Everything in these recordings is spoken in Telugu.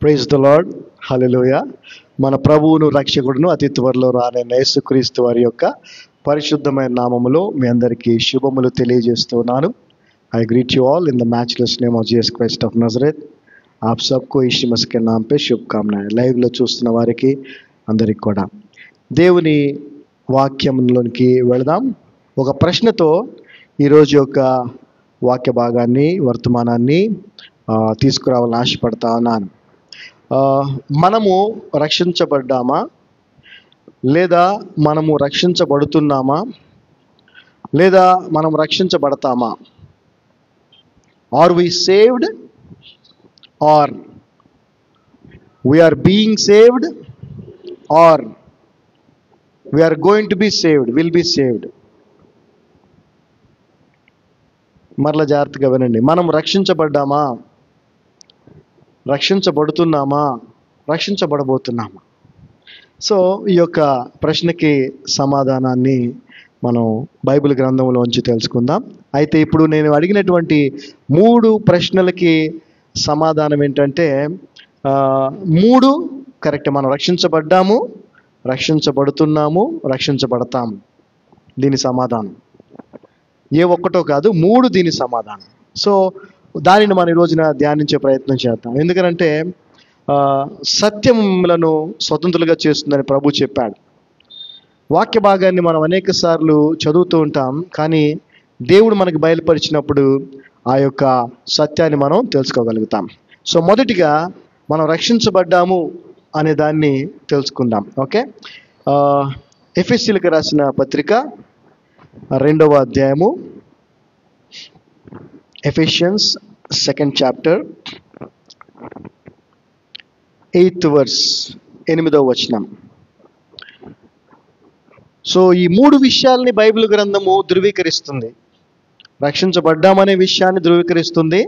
Praise the lord. హల్లెలూయా. మన ప్రభువును రక్షకుడును అతి త్వరలో రానైన యేసుక్రీస్తు వారి యొక్క పరిశుద్ధమైన నామములో మీ అందరికీ శుభములు తెలియజేస్తున్నాను. I greet you all in the matchless name of Jesus Christ of नजरेत. आप सबको यीशु मसीह के नाम पे शुभकामनाएं. లైవ్లో చూస్తున్న వారికి అందరికి కూడా దేవుని వాక్యంలోనికి వెళదాం. ఒక ప్రశ్నతో ఈరోజు యొక్క వాక్య భాగాన్ని వర్తమానాన్ని తీసుకురావాలని ఆశపడతా ఉన్నాను. మనము రక్షించబడ్డామా లేదా మనము రక్షించబడుతున్నామా లేదా మనం రక్షించబడతామా? Are we saved or we are being saved or we are going to be saved, will be saved. మరలా జాగ్రత్తగా వినండి. మనం రక్షించబడ్డామా, రక్షించబడుతున్నామా, రక్షించబడబోతున్నామా? సో ఈ యొక్క ప్రశ్నకి సమాధానాన్ని మనం బైబిల్ గ్రంథంలోంచి తెలుసుకుందాం. అయితే ఇప్పుడు నేను అడిగినటువంటి 3 ప్రశ్నలకి సమాధానం ఏంటంటే 3 కరెక్ట్. మనం రక్షించబడ్డాము, రక్షించబడుతున్నాము, రక్షించబడతాము. దీని సమాధానం ఏ ఒక్కటో కాదు, 3 దీని సమాధానం. సో దానిని మనం ఈ రోజున ధ్యానించే ప్రయత్నం చేద్దాం. ఎందుకంటే సత్యములను స్వతంత్రులుగా చేస్తుందని ప్రభు చెప్పాడు. వాక్య భాగాన్ని మనం అనేక సార్లు చదువుతూ ఉంటాం, కానీ దేవుడు మనకు బయలుపరిచినప్పుడు ఆ యొక్క సత్యాన్ని మనం తెలుసుకోగలుగుతాం. సో మొదటిగా మనం రక్షించబడ్డాము అనే దాన్ని తెలుసుకుందాం. ఓకే, ఎఫెసీయులకు రాసిన పత్రిక 2వ అధ్యాయము, Ephesians 2nd chapter 8th verse 8వ వచనం. సో ఈ 3 విషయాల్ని బైబిల్ గ్రంథము ధృవీకరిస్తుంది. రక్షించబడ్డామనే విషయాన్ని ధృవీకరిస్తుంది,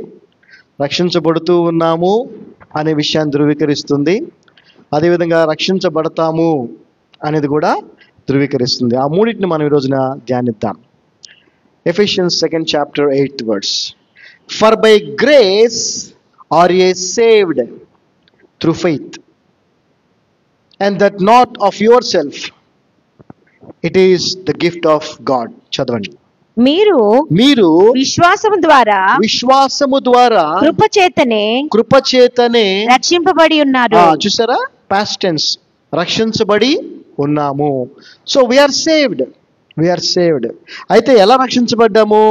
రక్షించబడుతూ ఉన్నాము అనే విషయాన్ని ధృవీకరిస్తుంది, అదేవిధంగా రక్షించబడతాము అనేది కూడా ధృవీకరిస్తుంది. ఆ 3టిని మనం ఈ రోజున ధ్యానిద్దాం. Ephesians 2nd chapter 8th verse. For by grace are ye saved through faith, and that not of yourself, it is the gift of God. చదవండి. మీరు విశ్వాసము ద్వారా కృపచేతనే రక్షింపబడి ఉన్నారు. చూసారా, పాస్ట్ టెన్స్, రక్షించబడి ఉన్నాము. So we are saved. అయితే ఎలా రక్షించబడ్డాము?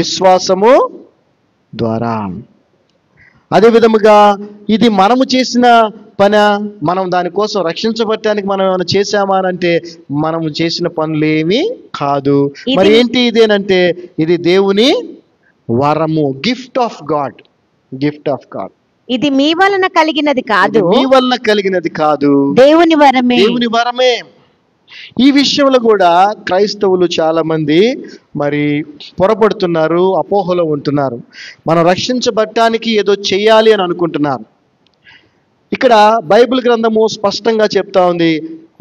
విశ్వాసము ద్వారా. అదే విధముగా ఇది మనము చేసిన పని. మనం దానికోసం రక్షించబడటానికి మనం ఏమైనా చేసామా అంటే మనము చేసిన పనులు ఏమీ కాదు. మరి ఏంటి ఇదేనంటే ఇది దేవుని వరము, గిఫ్ట్ ఆఫ్ గాడ్. ఇది మీ వలన కలిగినది కాదు, దేవుని వరమే. ఈ విషయంలో కూడా క్రైస్తవులు చాలా మంది మరి పొరపడుతున్నారు, అపోహలో ఉంటున్నారు. మనం రక్షించబడటానికి ఏదో చెయ్యాలి అని అనుకుంటున్నారు. ఇక్కడ బైబిల్ గ్రంథము స్పష్టంగా చెప్తా ఉంది,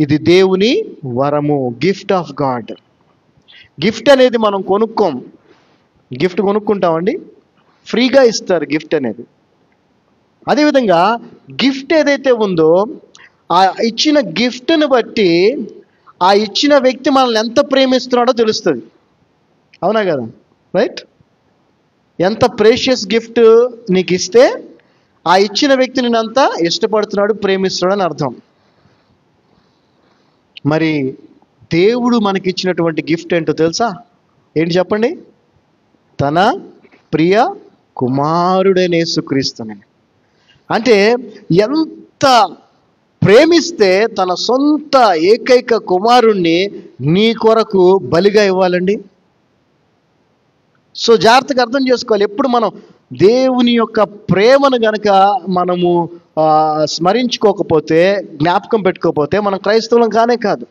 ఇది దేవుని వరము, గిఫ్ట్ ఆఫ్ గాడ్. గిఫ్ట్ అనేది మనం కొనుక్కుంటామండి, ఫ్రీగా ఇస్తారు గిఫ్ట్ అనేది. అదేవిధంగా గిఫ్ట్ ఏదైతే ఉందో ఆ ఇచ్చిన గిఫ్ట్ని బట్టి ఆ ఇచ్చిన వ్యక్తి మనల్ని ఎంత ప్రేమిస్తున్నాడో తెలుస్తుంది. అవునా కదా? రైట్? ఎంత ప్రేషియస్ గిఫ్ట్ నీకు ఇస్తే ఆ ఇచ్చిన వ్యక్తి నేను అంత ఇష్టపడుతున్నాడు, ప్రేమిస్తున్నాడు అని అర్థం. మరి దేవుడు మనకిచ్చినటువంటి గిఫ్ట్ ఏంటో తెలుసా? ఏంటి చెప్పండి? తన ప్రియ కుమారుడైన యేసుక్రీస్తుని. అంటే ఎంత ప్రేమిస్తే తన సొంత ఏకైక కుమారుణ్ణి నీ కొరకు బలిగా ఇవ్వాలండి. సో జాగ్రత్తగా అర్థం చేసుకోవాలి. ఎప్పుడు మనం దేవుని యొక్క ప్రేమను గనక మనము స్మరించుకోకపోతే, జ్ఞాపకం పెట్టుకోకపోతే మనం క్రైస్తవులం కానే కాదు.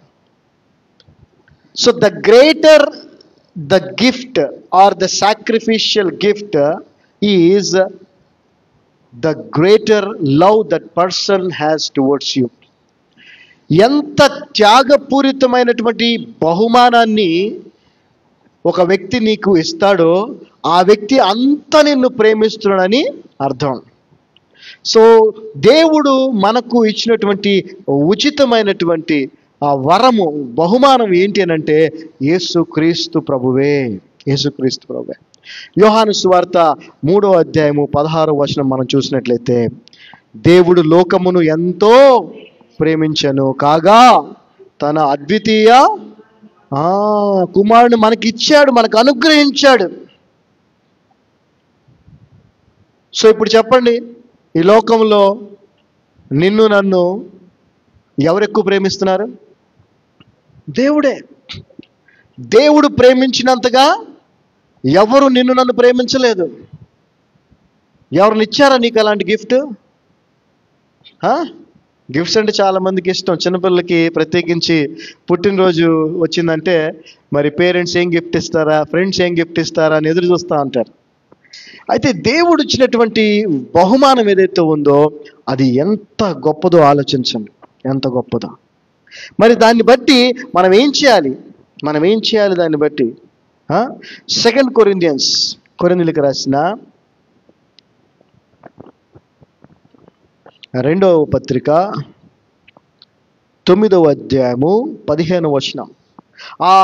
So the greater the gift or the sacrificial gift is the greater love that person has towards you. ఎంత త్యాగపూరితమైనటువంటి బహుమానాన్ని ఒక వ్యక్తి నీకు ఇస్తాడో ఆ వ్యక్తి అంత నిన్ను ప్రేమిస్తున్నాడని అర్థం. సో దేవుడు మనకు ఇచ్చినటువంటి ఉచితమైనటువంటి ఆ వరము, బహుమానం ఏంటి అని అంటే యేసుక్రీస్తు ప్రభువే. యేసుక్రీస్తు ప్రభువే. యోహాను సువార్త 3వ అధ్యాయము 16వ వచనం మనం చూసినట్లయితే, దేవుడు లోకమును ఎంతో ప్రేమించెను కాగా తన అద్వితీయ కుమారుని మనకి ఇచ్చాడు, మనకు అనుగ్రహించాడు. సో ఇప్పుడు చెప్పండి, ఈ లోకంలో నిన్ను నన్ను ఎవరు ఎక్కువ ప్రేమిస్తున్నారు? దేవుడే. దేవుడు ప్రేమించినంతగా ఎవరు నిన్ను నన్ను ప్రేమించలేదు. ఎవరిని ఇచ్చారా నీకు అలాంటి గిఫ్ట్? గిఫ్ట్స్ అంటే చాలా మందికి ఇష్టం. చిన్నపిల్లలకి ప్రత్యేకించి పుట్టినరోజు వచ్చిందంటే మరి పేరెంట్స్ ఏం గిఫ్ట్ ఇస్తారా, ఫ్రెండ్స్ ఏం గిఫ్ట్ ఇస్తారా అని ఎదురు చూస్తూ ఉంటారు. అయితే దేవుడు ఇచ్చినటువంటి బహుమానం ఏదైతే ఉందో అది ఎంత గొప్పదో ఆలోచించండి, ఎంత గొప్పదో. మరి దాన్ని బట్టి మనం ఏం చేయాలి? దాన్ని బట్టి 2 కొరింథియన్స్, కొరింథీయులకు రాసిన 2వ పత్రిక 9వ అధ్యాయము 15వ వచనం. ఆ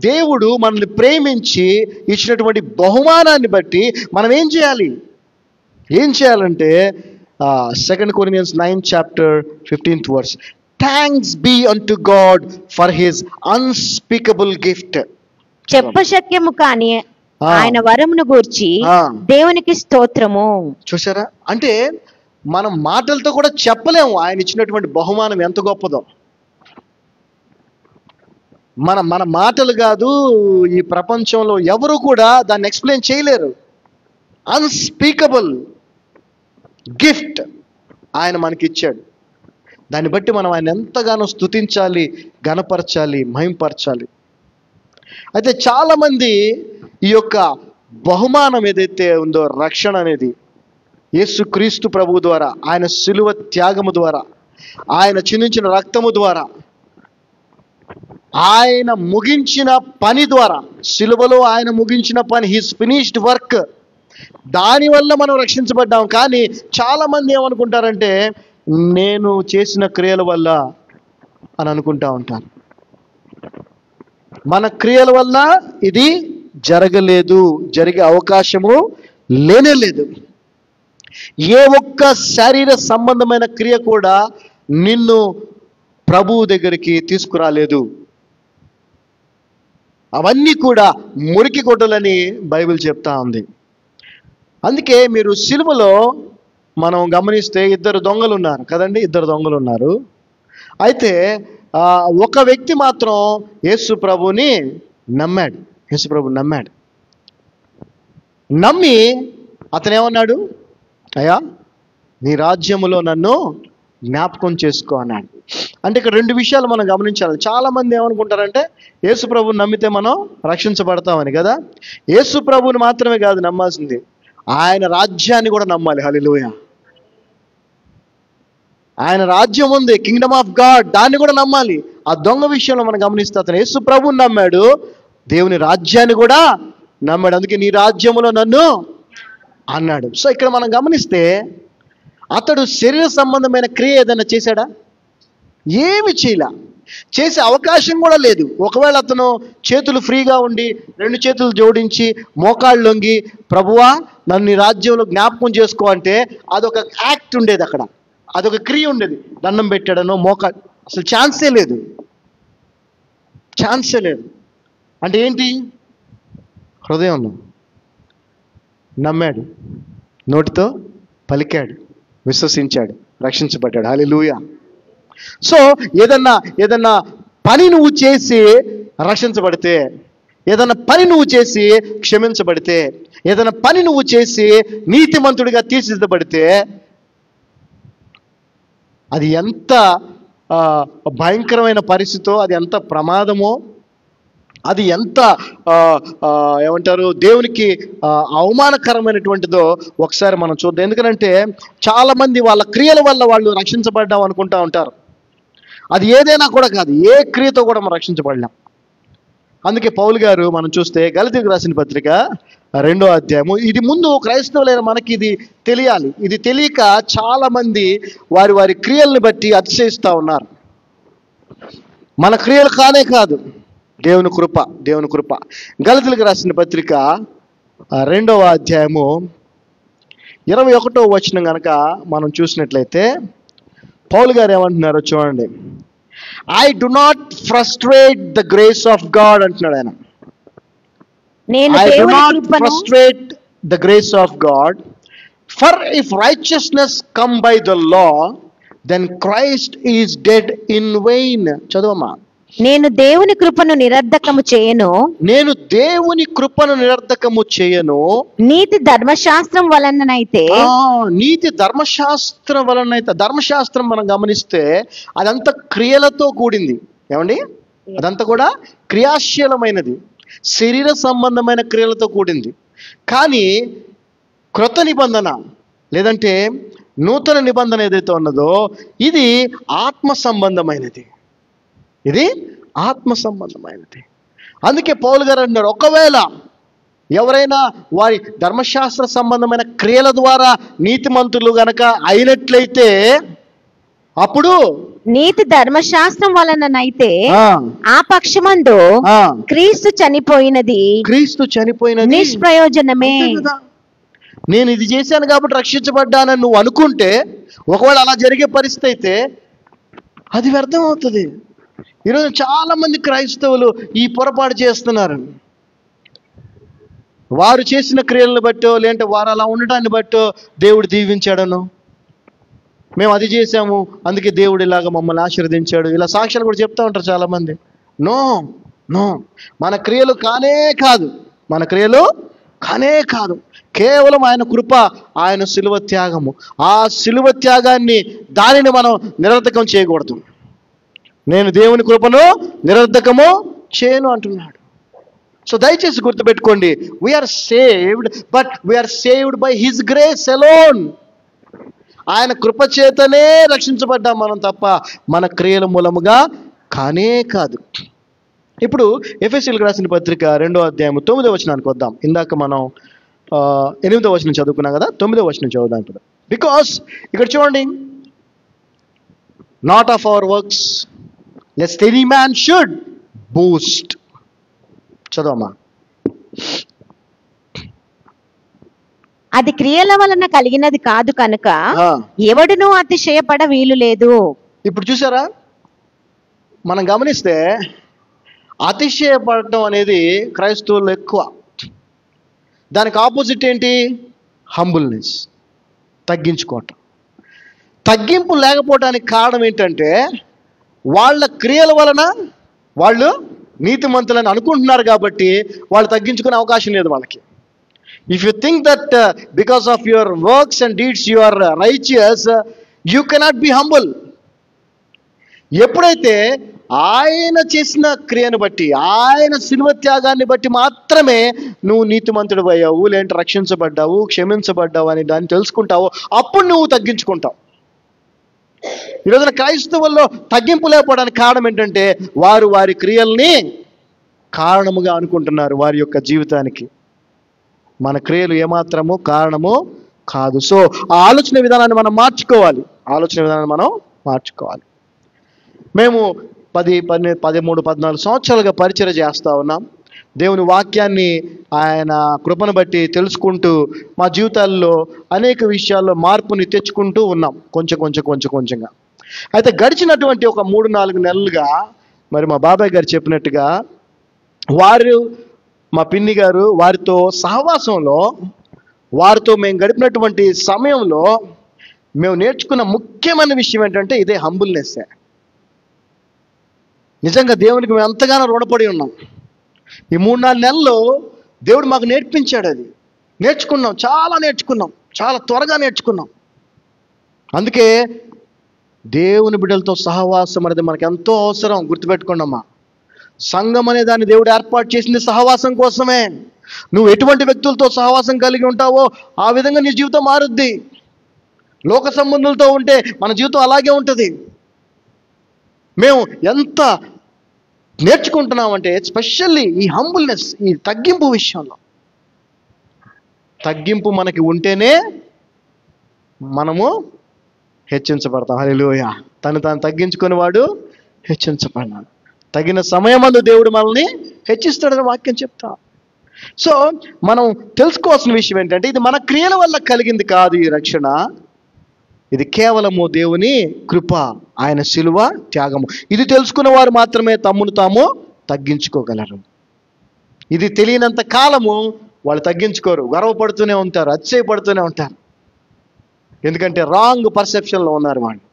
దేవుడు మనల్ని ప్రేమించి ఇచ్చినటువంటి బహుమానాన్ని బట్టి మనం ఏం చేయాలంటే 2 Corinthians 9 chapter 15th verse. Thanks be unto God for his unspeakable gift. చెప్పశక్యము కాని ఆయన వరమును గూర్చి దేవునికి స్తోత్రము. చూసారా? అంటే మనం మాటలతో కూడా చెప్పలేము ఆయన ఇచ్చినటువంటి బహుమానం ఎంత గొప్పదో. మన మాటలు కాదు, ఈ ప్రపంచంలో ఎవరు కూడా దాన్ని ఎక్స్ప్లెయిన్ చేయలేరు. అన్స్పీకబుల్ గిఫ్ట్ ఆయన మనకి ఇచ్చాడు. దాన్ని బట్టి మనం ఆయన ఎంతగానో స్తుతించాలి, ఘనపరచాలి, మహింపరచాలి. అయితే చాలామంది ఈ యొక్క బహుమానం ఏదైతే ఉందో, రక్షణ అనేది యేసుక్రీస్తు ప్రభువు ద్వారా, ఆయన శిలువ త్యాగము ద్వారా, ఆయన చిందించిన రక్తము ద్వారా, ఆయన ముగించిన పని ద్వారా, శిలువలో ఆయన ముగించిన పని, హిస్ ఫినిష్డ్ వర్క్, దానివల్ల మనం రక్షించబడ్డాం. కానీ చాలామంది ఏమనుకుంటారంటే నేను చేసిన క్రియల వల్ల అని అనుకుంటా ఉంటారు. మన క్రియల వల్ల ఇది జరగలేదు, జరిగే అవకాశము లేనే లేదు. ఏ ఒక్క శరీర సంబంధమైన క్రియ కూడా నిన్ను ప్రభువు దగ్గరికి తీసుకురాలేదు. అవన్నీ కూడా మురికి గుడ్డలని బైబిల్ చెప్తా ఉంది. అందుకే మీరు సిలువలో మనం గమనిస్తే 2 దొంగలు ఉన్నారు కదండి, 2 దొంగలు ఉన్నారు. అయితే ఒక వ్యక్తి మాత్రం యేసు ప్రభుని నమ్మాడు. నమ్మి అతను ఏమన్నాడు? అయ్యా, నీ రాజ్యములో నన్ను జ్ఞాపకం చేసుకో అన్నాడు. అంటే ఇక్కడ 2 విషయాలు మనం గమనించాలి. చాలామంది ఏమనుకుంటారంటే యేసు ప్రభుని నమ్మితే మనం రక్షించబడతామని కదా. యేసు ప్రభుని మాత్రమే కాదు నమ్మాల్సింది, ఆయన రాజ్యాన్ని కూడా నమ్మాలి. హల్లెలూయా. ఆయన రాజ్యం ఉంది, కింగ్డమ్ ఆఫ్ గాడ్, దాన్ని కూడా నమ్మాలి. ఆ దొంగ విషయంలో మనం గమనిస్తే అతను యేసు ప్రభుని నమ్మాడు, దేవుని రాజ్యాన్ని కూడా నమ్మాడు. అందుకే నీ రాజ్యములో నన్ను అన్నాడు. సో ఇక్కడ మనం గమనిస్తే అతడు శరీర సంబంధమైన క్రియ ఏదైనా చేశాడా? ఏమి చేయలే. చేసే అవకాశం కూడా లేదు. ఒకవేళ అతను చేతులు ఫ్రీగా ఉండి 2 చేతులు జోడించి మోకాళ్ళు లొంగి ప్రభువా నన్ను నీ రాజ్యంలో జ్ఞాపకం చేసుకో అంటే అదొక యాక్ట్ ఉండేది, అక్కడ అదొక క్రియ ఉండేది. దండం పెట్టాడనో మోకాళ్ళు, అసలు ఛాన్సే లేదు. అంటే ఏంటి? హృదయంలో నమ్మాడు, నోటితో పలికాడు, విశ్వసించాడు, రక్షించబడ్డాడు. హల్లెలూయా. సో ఏదన్నా పని నువ్వు చేసి రక్షించబడితే, ఏదైనా పని నువ్వు చేసి క్షమించబడితే, ఏదైనా పని నువ్వు చేసి నీతిమంతుడిగా తీర్చిదిద్దబడితే అది ఎంత భయంకరమైన పరిస్థితో, అది ఎంత ప్రమాదమో, అది ఎంత ఏమంటారు దేవునికి అవమానకరమైనటువంటిదో ఒకసారి మనం చూద్దాం. ఎందుకంటే చాలామంది వాళ్ళ క్రియల వల్ల వాళ్ళు రక్షించబడ్డాం అనుకుంటా ఉంటారు. అది ఏదైనా కూడా కాదు, ఏ క్రియతో కూడా మనం రక్షించబడలేం. అందుకే పౌలు గారు మనం చూస్తే గలతీయులకు రాసిన పత్రిక 2వ అధ్యాయము. ఇది ముందు క్రైస్తవులైన మనకి ఇది తెలియాలి. ఇది తెలియక చాలా మంది వారి వారి క్రియల్ని బట్టి అతిశయిస్తూ ఉన్నారు. మన క్రియలు కానే కాదు, దేవుని కృప, దేవుని కృప. గలతీయులకు రాసిన పత్రిక 2వ అధ్యాయము 21వ వచనం కనుక మనం చూసినట్లయితే పౌలు గారు ఏమంటున్నారో చూడండి. I do not frustrate the grace of God అంటున్నాడు ఆయన. నేను I do దేవుని not కృపను frustrate the grace of God, for if righteousness come by the law, then Christ is dead in vain. చదవమ్మా. నేను దేవుని కృపను నిరర్ధకము చేయను, నేను దేవుని కృపను నిరర్ధకము చేయను. నీతి ధర్మశాస్త్రం వలననైతే నీతి ధర్మశాస్త్రం వలనైతే. ధర్మశాస్త్రం మనం గమనిస్తే అదంతా క్రియలతో కూడింది. ఏమండి? అదంతా కూడా క్రియాశీలమైనది, శరీర సంబంధమైన క్రియలతో కూడింది. కానీ క్రొత్త నిబంధన లేదంటే నూతన నిబంధన ఏదైతే ఉన్నదో ఇది ఆత్మ సంబంధమైనది. ఇది ఆత్మ సంబంధమైనది. అందుకే పౌలు గారు అంటున్నారు, ఒకవేళ ఎవరైనా వారి ధర్మశాస్త్ర సంబంధమైన క్రియల ద్వారా నీతిమంతులు గనక అయినట్లయితే అప్పుడు నీతి ధర్మశాస్త్రం వలననైతే ఆ పక్షమందు క్రీస్తు చనిపోయినది నిష్ప్రయోజనమే. నేను ఇది చేశాను కాబట్టి రక్షించబడ్డానని నువ్వు అనుకుంటే, ఒకవేళ అలా జరిగే పరిస్థితి అయితే అది వ్యర్థం అవుతుంది. ఈరోజు చాలా మంది క్రైస్తవులు ఈ పొరపాటు చేస్తున్నారు. వారు చేసిన క్రియలను బట్టో లేదంటే వారు అలా ఉండటాన్ని బట్టో దేవుడు దీవించాడను, మేము అది చేసాము అందుకే దేవుడు ఇలాగ మమ్మల్ని ఆశీర్వదించాడు, ఇలా సాక్ష్యాలు కూడా చెప్తా ఉంటారు చాలామంది. నో నో, మన క్రియలు కానే కాదు, మన క్రియలు కానే కాదు. కేవలం ఆయన కృప, ఆయన శిలువ త్యాగము. ఆ శిలువ త్యాగాన్ని దానిని మనం నిరర్ధకం చేయకూడదు. నేను దేవుని కృపను నిరర్ధకము చేయను అంటున్నాడు. సో దయచేసి గుర్తుపెట్టుకోండి, we are saved, but we are saved by his grace alone. ఆయన కృప చేతనే రక్షించబడ్డాం మనం తప్ప మన క్రియల మూలముగా కానే కాదు. ఇప్పుడు ఎఫెసీయులకు రాసిన పత్రిక 2వ అధ్యాయం 9వ వచనానికి వద్దాం. ఇందాక మనం 8వ వచనం చదువుకున్నాం కదా, 9వ వచనం చదువుదాం ఇప్పుడు. బికాస్ ఇక్కడ చూడండి, not of our works lest any man should boast. చదవమ్మా. అది క్రియల వలన కలిగినది కాదు కనుక ఎవడునూ అతిశయపడ వీలు లేదు. ఇప్పుడు చూసారా, మనం గమనిస్తే అతిశయపడటం అనేది క్రైస్తవుల్లో ఎక్కువ. దానికి ఆపోజిట్ ఏంటి? హంబుల్నెస్, తగ్గించుకోవటం. తగ్గింపు లేకపోవడానికి కారణం ఏంటంటే వాళ్ళ క్రియల వలన వాళ్ళు నీతిమంతులని అనుకుంటున్నారు కాబట్టి వాళ్ళు తగ్గించుకునే అవకాశం లేదు వాళ్ళకి. If you think that because of your works and deeds you are righteous, you cannot be humble. ఎప్పుడైతే ఆయన చేసిన క్రియను బట్టి, ఆయన శిలువ త్యాగాన్ని బట్టి మాత్రమే నువ్వు నీతిమంతుడు అయ్యావు, లేదంటే రక్షించబడ్డావు, క్షమించబడ్డావు అని దాన్ని తెలుసుకుంటావు, అప్పుడు నువ్వు తగ్గించుకుంటావు. ఈరోజున క్రైస్తవుల్లో తగ్గింపు లేకపోవడానికి కారణం ఏంటంటే వారు వారి క్రియల్ని కారణముగా అనుకుంటున్నారు వారి యొక్క జీవితానికి. మన క్రియలు ఏమాత్రము కారణము కాదు. సో ఆ ఆలోచన విధానాన్ని మనం మార్చుకోవాలి, మార్చుకోవాలి. మేము 10, 13, 14 సంవత్సరాలుగా పరిచర్య చేస్తూ ఉన్నాం. దేవుని వాక్యాన్ని ఆయన కృపను బట్టి తెలుసుకుంటూ మా జీవితాల్లో అనేక విషయాల్లో మార్పుని తెచ్చుకుంటూ ఉన్నాం, కొంచెంగా. అయితే గడిచినటువంటి ఒక 3-4 నెలలుగా మరి మా బాబాయ్ గారు చెప్పినట్టుగా వారు, మా పిన్ని గారు, వారితో సహవాసంలో, వారితో మేము గడిపినటువంటి సమయంలో మేము నేర్చుకున్న ముఖ్యమైన విషయం ఏంటంటే ఇదే హంబుల్నెస్. నిజంగా దేవునికి మేము ఎంతగానో రుణపడి ఉన్నాం. ఈ 3-4 నెలల్లో దేవుడు మాకు నేర్పించాడు. అది నేర్చుకున్నాం, చాలా త్వరగా నేర్చుకున్నాం. అందుకే దేవుని బిడ్డలతో సహవాసం అనేది మనకు ఎంతో అవసరం. గుర్తుపెట్టుకోండి అమ్మా, సంఘం అనే దాన్ని దేవుడు ఏర్పాటు చేసింది సహవాసం కోసమే. నువ్వు ఎటువంటి వ్యక్తులతో సహవాసం కలిగి ఉంటావో ఆ విధంగా నీ జీవితం మారుద్ది. లోక సంబంధులతో ఉంటే మన జీవితం అలాగే ఉంటుంది. మేము ఎంత నేర్చుకుంటున్నామంటే ఎస్పెషల్లీ ఈ హంబుల్నెస్, ఈ తగ్గింపు విషయంలో తగ్గింపు మనకి ఉంటేనే మనము హెచ్చించబడతాం. హల్లెలూయా. తాను తగ్గించుకుని వాడు హెచ్చించబడినాడు. తగిన సమయమందు దేవుడు మనల్ని హెచ్చిస్తాడని వాక్యం చెప్తా. సో మనం తెలుసుకోవాల్సిన విషయం ఏంటంటే, ఇది మన క్రియల వల్ల కలిగింది కాదు ఈ రక్షణ. ఇది కేవలము దేవుని కృప, ఆయన శిలువ త్యాగము. ఇది తెలుసుకున్న వారు మాత్రమే తమ్మును తాము తగ్గించుకోగలరు. ఇది తెలియనంత కాలము వాళ్ళు తగ్గించుకోరు, గర్వపడుతూనే ఉంటారు, అతిశయపడుతూనే ఉంటారు. ఎందుకంటే రాంగ్ పర్సెప్షన్లో ఉన్నారు వాళ్ళు.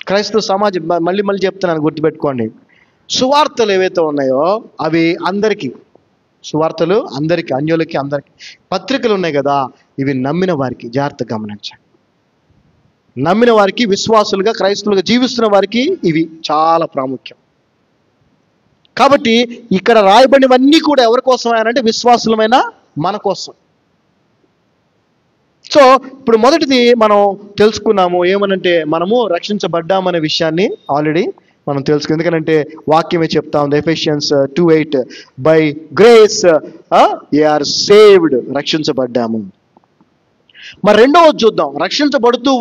క్రైస్తవ సమాజం, మళ్ళీ చెప్తున్నాను, గుర్తుపెట్టుకోండి. సువార్తలు ఏవైతే ఉన్నాయో అవి అందరికీ, సువార్తలు అందరికీ, అన్యులకి, అందరికీ. పత్రికలు ఉన్నాయి కదా, ఇవి నమ్మిన వారికి. జాగ్రత్తగా గమనించండి. నమ్మిన వారికి, విశ్వాసులుగా, క్రైస్తవులుగా జీవిస్తున్న వారికి ఇవి చాలా ప్రాముఖ్యం. కాబట్టి ఇక్కడ రాయబడినవన్నీ కూడా ఎవరి కోసం అంటే విశ్వాసులమైన మన కోసం. సో ఇప్పుడు మొదటిది మనం తెలుసుకున్నాము ఏమనంటే, మనము రక్షించబడ్డామనే విషయాన్ని ఆల్రెడీ మనం తెలుసుకుంది. ఎందుకంటే వాక్యమే చెప్తా ఉంది, Ephesians 2:8, by grace you are saved, రక్షించబడ్డాము. మరి రెండవది చూద్దాం, రక్షించబడుతూ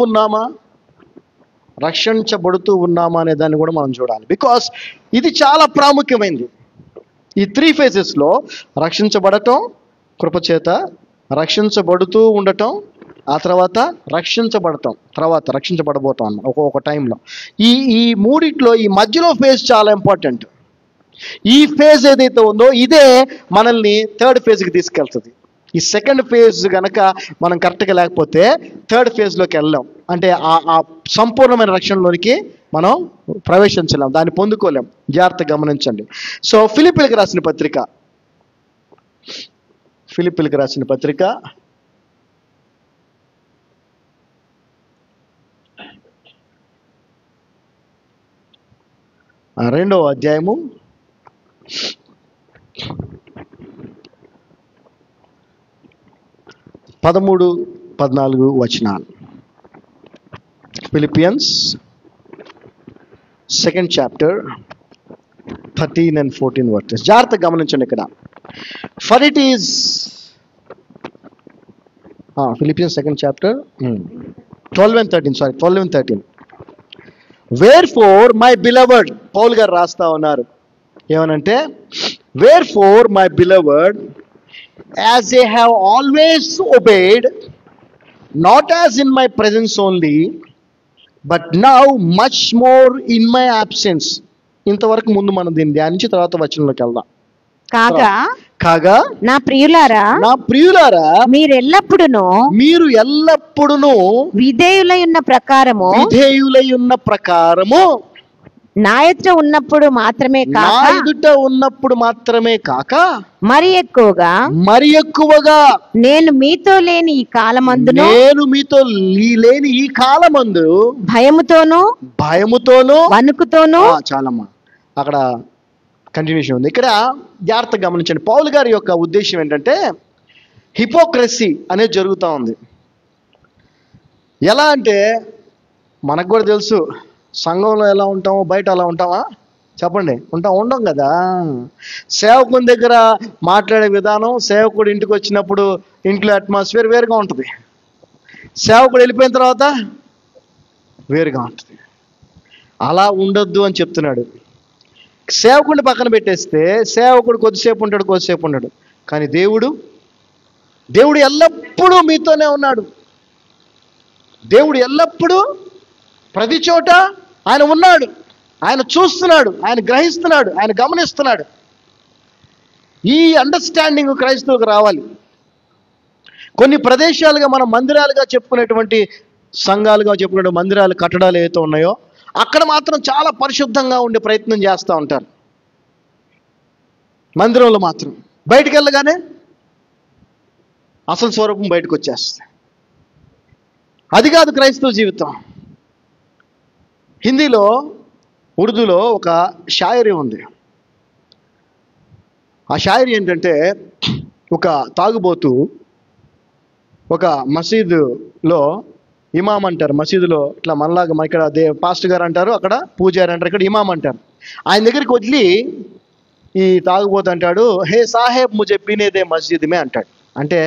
ఉన్నామా అనే దాన్ని కూడా మనం చూడాలి. బికాస్ ఇది చాలా ప్రాముఖ్యమైనది. ఈ 3 phases-లో రక్షించబడటం కృపచేత, రక్షించబడుతూ ఉండటం, ఆ తర్వాత రక్షించబడతాం, తర్వాత రక్షించబడబోతాం అన్న ఒక టైంలో. ఈ మూడిట్లో ఈ మధ్యలో ఫేజ్ చాలా ఇంపార్టెంట్. ఈ ఫేజ్ ఏదైతే ఉందో ఇదే మనల్ని 3rd phase-కి తీసుకెళ్తుంది. ఈ 2nd phase కనుక మనం కరెక్ట్గా లేకపోతే 3rd phase-లోకి వెళ్ళాం. అంటే ఆ సంపూర్ణమైన రక్షణలోనికి మనం ప్రవేశించలేం, దాన్ని పొందుకోలేం. జాగ్రత్తగా గమనించండి. సో ఫిలిప్పీలకు రాసిన పత్రిక 2వ అధ్యాయము 13-14 వచనాలు. Philippians 2nd chapter 13 and 14 verses. జాగ్రత్తగా గమనించండి ఇక్కడ. For it is Philippians 2nd chapter 12 and 13. Wherefore my beloved, Paul గారు రాస్తా ఉన్నారు ఏమనంటే, wherefore my beloved, as they have always obeyed, not as in my presence only, but now much more in my absence. ఇంతవరకు ముందు మనం దీన్ని ధ్యానించి తర్వాత వచనంలోకి వెళ్దాం. కాగా నా ప్రియులారా మీరు ఎల్లప్పుడూను విధేయులై ఉన్న ప్రకారము నా ఎదుట ఉన్నప్పుడు మాత్రమే కాక మరి ఎక్కువగా నేను మీతో లేని ఈ కాలమందు భయముతోను వణుకుతోను. చాలమ్మా, అక్కడ కంటిన్యూషన్ ఉంది. ఇక్కడ జాగ్రత్తగా గమనించండి. పౌలు గారి యొక్క ఉద్దేశం ఏంటంటే, హిపోక్రసీ అనేది జరుగుతూ ఉంది. ఎలా అంటే మనకు కూడా తెలుసు, సంఘంలో ఎలా ఉంటామో బయట అలా ఉంటామా చెప్పండి? ఉండం కదా. సేవకుని దగ్గర మాట్లాడే విధానం, సేవకుడు ఇంటికి వచ్చినప్పుడు ఇంట్లో అట్మాస్ఫియర్ వేరుగా ఉంటుంది, సేవకుడు వెళ్ళిపోయిన తర్వాత వేరుగా ఉంటుంది. అలా ఉండొద్దు అని చెప్తున్నాడు. సేవకుడిని పక్కన పెట్టేస్తే సేవకుడు కొద్దిసేపు ఉంటాడు, కానీ దేవుడు ఎల్లప్పుడూ మీతోనే ఉన్నాడు. దేవుడు ఎల్లప్పుడూ ప్రతి చోట ఆయన ఉన్నాడు, ఆయన చూస్తున్నాడు, ఆయన గ్రహిస్తున్నాడు, ఆయన గమనిస్తున్నాడు. ఈ అండర్స్టాండింగ్ క్రైస్తవులకు రావాలి. కొన్ని ప్రదేశాలుగా మనం మందిరాలుగా చెప్పుకునేటువంటి, సంఘాలుగా చెప్పుకునే మందిరాలు, కట్టడాలు ఏవైతే ఉన్నాయో అక్కడ మాత్రం చాలా పరిశుద్ధంగా ఉండే ప్రయత్నం చేస్తూ ఉంటారు. మందిరంలో మాత్రం బయటికి వెళ్ళగానే అసలు స్వరూపం బయటకు వచ్చేస్తుంది. అది కాదు క్రైస్తవ జీవితం. హిందీలో, ఉర్దూలో ఒక షాయరీ ఉంది. ఆ షాయరీ ఏంటంటే, ఒక తాగుబోతు ఒక మసీదులో ఇమాం అంటారు. మసీదులో ఇట్లా మనలాగా ఇక్కడ పాస్టర్ గారు అంటారు, అక్కడ పూజారి అంటారు, ఇక్కడ ఇమాం అంటారు. ఆయన దగ్గరికి వదిలి ఈ తాగుబోతు అంటాడు, హే సాహెబ్ ముజే పీనేదే మస్జిద్ మే అంటాడు. అంటే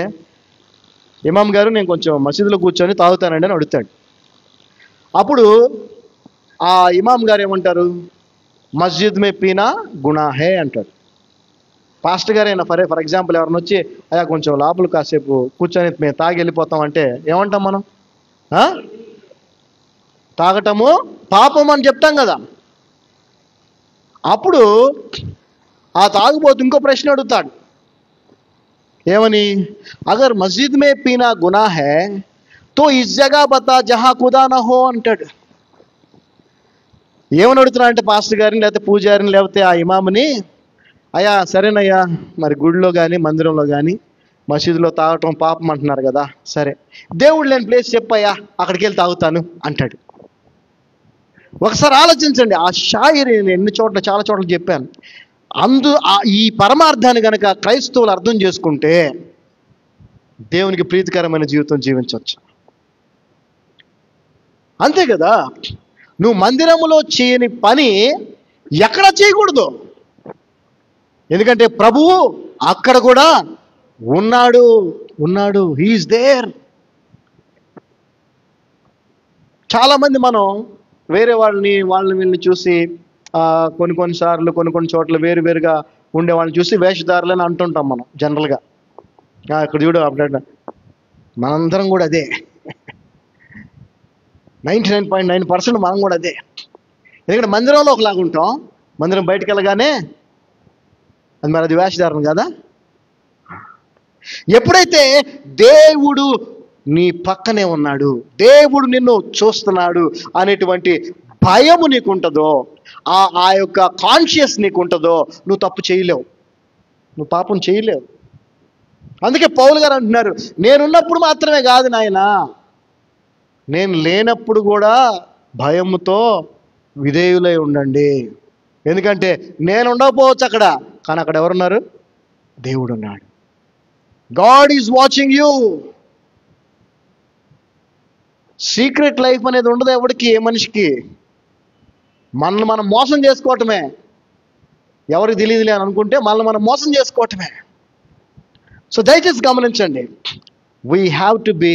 ఇమాం గారు నేను కొంచెం మసీదులో కూర్చొని తాగుతానండి అని అడుగుతాడు. అప్పుడు ఆ ఇమాం గారు ఏమంటారు? మస్జిద్ మే పీనా గునా హే అంటాడు. పాస్టర్ గారు అయినా ఫర్ ఎగ్జాంపుల్ ఎవరిని వచ్చి అయ్యా కొంచెం లోపల కాసేపు కూర్చొని మేము తాగి వెళ్ళిపోతాం అంటే ఏమంటాం మనం? తాగటము పాపం అని చెప్తాం కదా. అప్పుడు ఆ తాగుబోతు ఇంకో ప్రశ్న అడుగుతాడు. ఏమని? అగర్ మస్జిద్ మే పీనా గునా హే తో ఇస్ జగా బతా జహా ఖుదా నా హో అంటాడు. ఏమని అడుగుతున్నా అంటే పాస్టర్ గారిని లేకపోతే పూజారిని లేకపోతే ఆ ఇమాముని, అయ్యా సరేనయ్యా, మరి గుడిలో కానీ మందిరంలో కానీ మసీదులో తాగటం పాపం అంటున్నారు కదా, సరే దేవుడు లేని ప్లేస్ చెప్పయ్యా, అక్కడికి వెళ్ళి తాగుతాను అంటాడు. ఒకసారి ఆలోచించండి. ఆ షాయిరీ ఎన్ని చోట్ల చాలా చోట్ల చెప్పాను. ఈ పరమార్థాన్ని గనక క్రైస్తవులు అర్థం చేసుకుంటే దేవునికి ప్రీతికరమైన జీవితం జీవించవచ్చు. అంతే కదా. నువ్వు మందిరంలో చేయని పని ఎక్కడ చేయకూడదు. ఎందుకంటే ప్రభువు అక్కడ కూడా ఉన్నాడు. He is there. చాలామంది మనం వేరే వీళ్ళని చూసి కొన్నిసార్లు కొన్ని చోట్ల వేరుగా ఉండే వాళ్ళని చూసి వేషధారులని అంటుంటాం మనం జనరల్గా. ఇక్కడ చూడు అప్పుడు మనందరం కూడా అదే. 99.9% మనం కూడా అదే. ఎందుకంటే మందిరంలో ఒకలాగా ఉంటాం, మందిరం బయటకు వెళ్ళగానే అది వేషధారణ కదా. ఎప్పుడైతే దేవుడు నీ పక్కనే ఉన్నాడు, దేవుడు నిన్ను చూస్తున్నాడు అనేటువంటి భయము నీకుంటుందో, ఆ యొక్క కాన్షియస్ నీకుంటుందో, నువ్వు తప్పు చేయలేవు, నువ్వు పాపం చేయలేవు. అందుకే పౌలు గారు అంటున్నారు, నేనున్నప్పుడు మాత్రమే కాదు నాయనా, నేను లేనప్పుడు కూడా భయముతో విధేయులై ఉండండి. ఎందుకంటే నేను ఉండకపోవచ్చు అక్కడ, కానీ అక్కడ ఎవరున్నారు? దేవుడు ఉన్నాడు. God is watching you. Secret life అనేది ఉండదు ఎవరికి, ఏ మనిషికి. మనల్ని మనం మోసం చేసుకోవటమే. ఎవరికి తెలియదులే అని అనుకుంటే మనల్ని మనం మోసం చేసుకోవటమే. సో దయచేసి గమనించండి, we have to be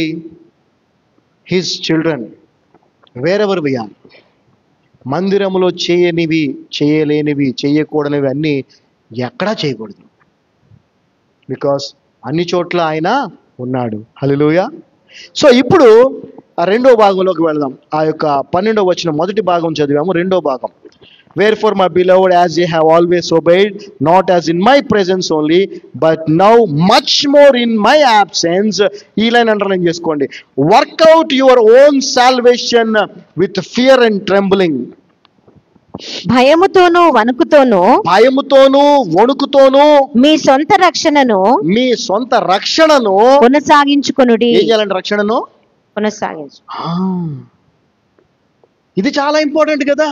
his children wherever we are. మందిరములో చేయనివి, చేయలేనివి, చేయకూడనివి అన్నీ ఎక్కడా చేయకూడదు. బికాస్ అన్ని చోట్ల ఆయన ఉన్నాడు. హల్లెలూయా. సో ఇప్పుడు ఆ రెండో భాగంలోకి వెళదాం. ఆ యొక్క 12వ వచనం మొదటి భాగం చదివాము, రెండో భాగం. Wherefore, my beloved, as ye have always obeyed, not as in my presence only, but now much more in my absence. ఈ లైన్ అండర్లైన్ చేసుకోండి. Work out your own salvation with fear and trembling. భయముతోను వణుకుతోను మీ సొంత రక్షణను కొనసాగించుకొనుడి. ఏం చేయాలంటే రక్షణను కొనసాగించు. ఇది చాలా ఇంపార్టెంట్ కదా.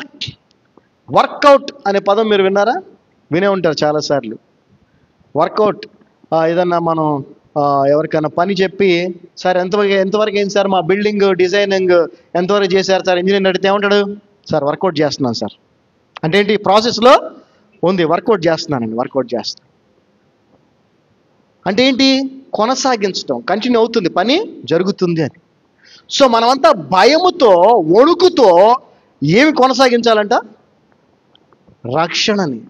వర్కౌట్ అనే పదం మీరు వినే ఉంటారు చాలాసార్లు. వర్కౌట్ ఏదన్నా మనం ఎవరికైనా పని చెప్పి, సార్ ఎంతవరకు ఏంటి సార్, మా బిల్డింగ్ డిజైనింగ్ ఎంతవరకు చేశారు సార్, ఇంజనీర్ అడిగితే ఏమంటాడు? సార్ వర్కౌట్ చేస్తున్నాను సార్. అంటే ఏంటి? ప్రాసెస్లో ఉంది, వర్కౌట్ చేస్తున్నానండి, వర్కౌట్ చేస్తాను అంటే ఏంటి? కొనసాగించడం, కంటిన్యూ అవుతుంది, పని జరుగుతుంది అని. సో మనమంతా భయముతో వణుకుతో ఏమి కొనసాగించాలంట? రక్షణని.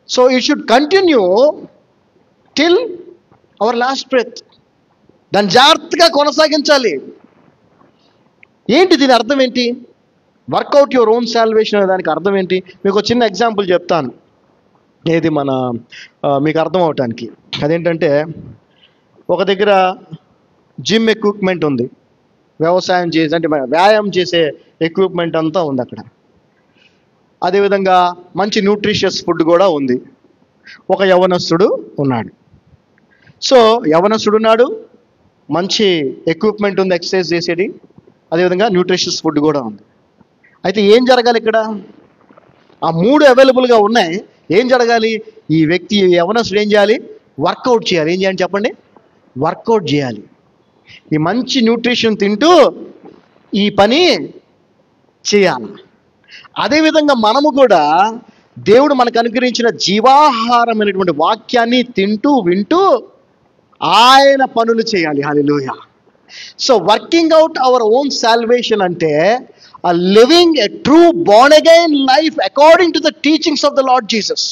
So it should continue till our last breath. దాన్ని జాగ్రత్తగా కొనసాగించాలి. ఏంటి దీని అర్థం ఏంటి? వర్కౌట్ యువర్ ఓన్ సాల్వేషన్ అనే దానికి అర్థం ఏంటి? మీకు చిన్న ఎగ్జాంపుల్ చెప్తాను, ఏది మీకు అర్థం అవటానికి. అదేంటంటే, ఒక దగ్గర జిమ్ ఎక్విప్మెంట్ ఉంది, వ్యవసాయం చేసే అంటే వ్యాయామం చేసే ఎక్విప్మెంట్ అంతా ఉంది అక్కడ. అదేవిధంగా మంచి న్యూట్రిషియస్ ఫుడ్ కూడా ఉంది. ఒక యవనస్తుడు ఉన్నాడు. సో యవనస్తుడు ఉన్నాడు, మంచి ఎక్విప్మెంట్ ఉంది ఎక్సర్సైజ్ చేసేది, అదేవిధంగా న్యూట్రిషియస్ ఫుడ్ కూడా ఉంది. అయితే ఏం జరగాలి ఇక్కడ? ఆ మూడు అవైలబుల్గా ఉన్నాయి. ఏం జరగాలి? ఈ వ్యక్తి యవనస్తుడు ఏం చేయాలి? వర్కౌట్ చేయాలి. ఏం చేయాలి చెప్పండి? వర్కౌట్ చేయాలి. ఈ మంచి న్యూట్రిషన్ తింటూ ఈ పని చేయాలి. అదేవిధంగా మనము కూడా దేవుడు మనకు అనుగ్రహించిన జీవాహారమైనటువంటి వాక్యాన్ని తింటూ వింటూ ఆయన పనులు చేయాలి. Hallelujah. So working out our own salvation అంటే living a true born again life according to the teachings of the lord Jesus.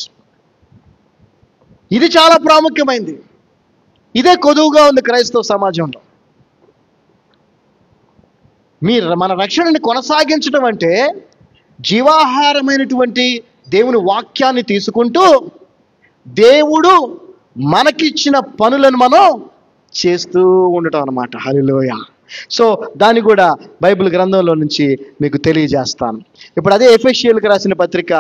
ఇది చాలా ప్రాముఖ్యమైనది. ఇదే కొదువుగా ఉంది క్రైస్తవ సమాజంలో. మన రక్షణని కొనసాగించడం అంటే జీవాహారమైనటువంటి దేవుని వాక్యాన్ని తీసుకుంటూ దేవుడు మనకిచ్చిన పనులను మనం చేస్తూ ఉండటం అన్నమాట. హల్లెలూయా. సో దాన్ని కూడా బైబిల్ గ్రంథంలో నుంచి మీకు తెలియజేస్తాను. ఇప్పుడు అదే ఎఫెసీయులకు రాసిన పత్రిక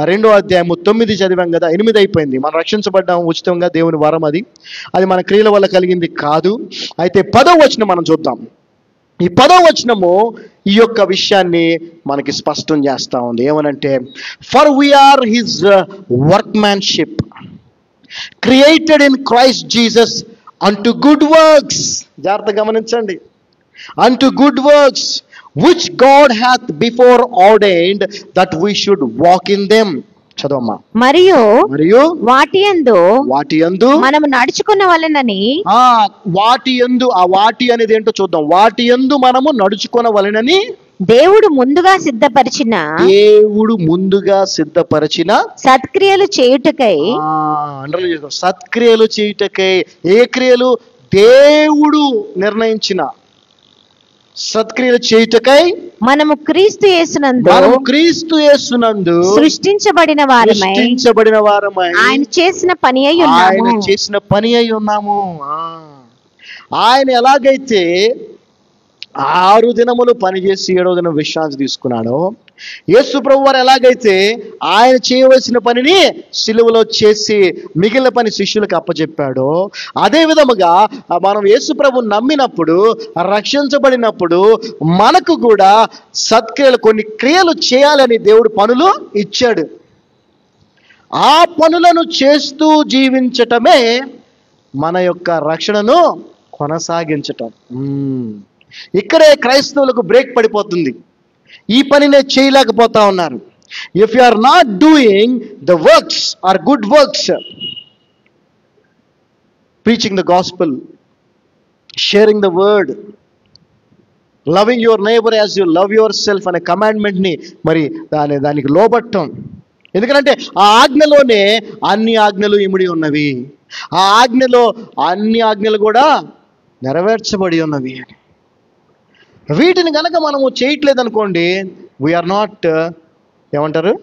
2వ అధ్యాయము 9 చదివాం కదా, 8 అయిపోయింది. మనం రక్షించబడ్డాం ఉచితంగా, దేవుని వరం అది. అది మన క్రియల వల్ల కలిగింది కాదు. అయితే 10వ వచనం మనం చూద్దాం. ఈ 10వ వచనము ఈ యొక్క విషయాన్ని మనకి స్పష్టం చేస్తా ఉంది. ఏమనంటే, for we are his workmanship created in Christ Jesus unto good works. జాగ్రత్త గమనించండి. unto good works which God hath before ordained that we should walk in them. చదవమ్మా. మరియు వాటి యందు మనము నడుచుకున్న వలనని. వాటి యందు, ఆ వాటి అనేది ఏంటో చూద్దాం. వాటి యందు మనము నడుచుకున్న వలనని దేవుడు ముందుగా సిద్ధపరిచిన సత్క్రియలు చేయుటకై. సత్క్రియలు చేయుటకై. ఏ క్రియలు? దేవుడు నిర్ణయించిన సత్క్రియలు చేయుటకై మనము క్రీస్తు యేసునందు సృష్టించబడిన వారమై ఆయన చేసిన పని అయి ఉన్నాము. ఆయన ఎలాగైతే 6 దినములు పనిచేసి 7వ దినం విశ్రాంతి తీసుకున్నాడో, యేసు ప్రభు వారు ఎలాగైతే ఆయన చేయవలసిన పనిని సిలువలో చేసి మిగిలిన పని శిష్యులకు అప్పచెప్పాడో, అదే విధముగా మనం యేసు ప్రభుని నమ్మినప్పుడు, రక్షించబడినప్పుడు మనకు కూడా సత్క్రియలు, కొన్ని క్రియలు చేయాలని దేవుడు పనులు ఇచ్చాడు. ఆ పనులను చేస్తూ జీవించటమే మన యొక్క రక్షణను కొనసాగించటం. ఇక్కడే క్రైస్తవులకు బ్రేక్ పడిపోతుంది. ఈ పనినే చేయలేకపోతా ఉన్నారు. If you are not doing the works or good works, preaching the gospel, sharing the word, loving your neighbour as you love your self అనే కమాండ్మెంట్ని మరి దానికి లోబట్టం. ఎందుకంటే ఆ ఆజ్ఞలోనే అన్ని ఆజ్ఞలు ఇమిడి ఉన్నవి. ఆ ఆజ్ఞలో అన్ని ఆజ్ఞలు కూడా నెరవేర్చబడి ఉన్నవి. వీటిని కనుక మనము చేయట్లేదు అనుకోండి, వీఆర్ నాట్ ఏమంటారు,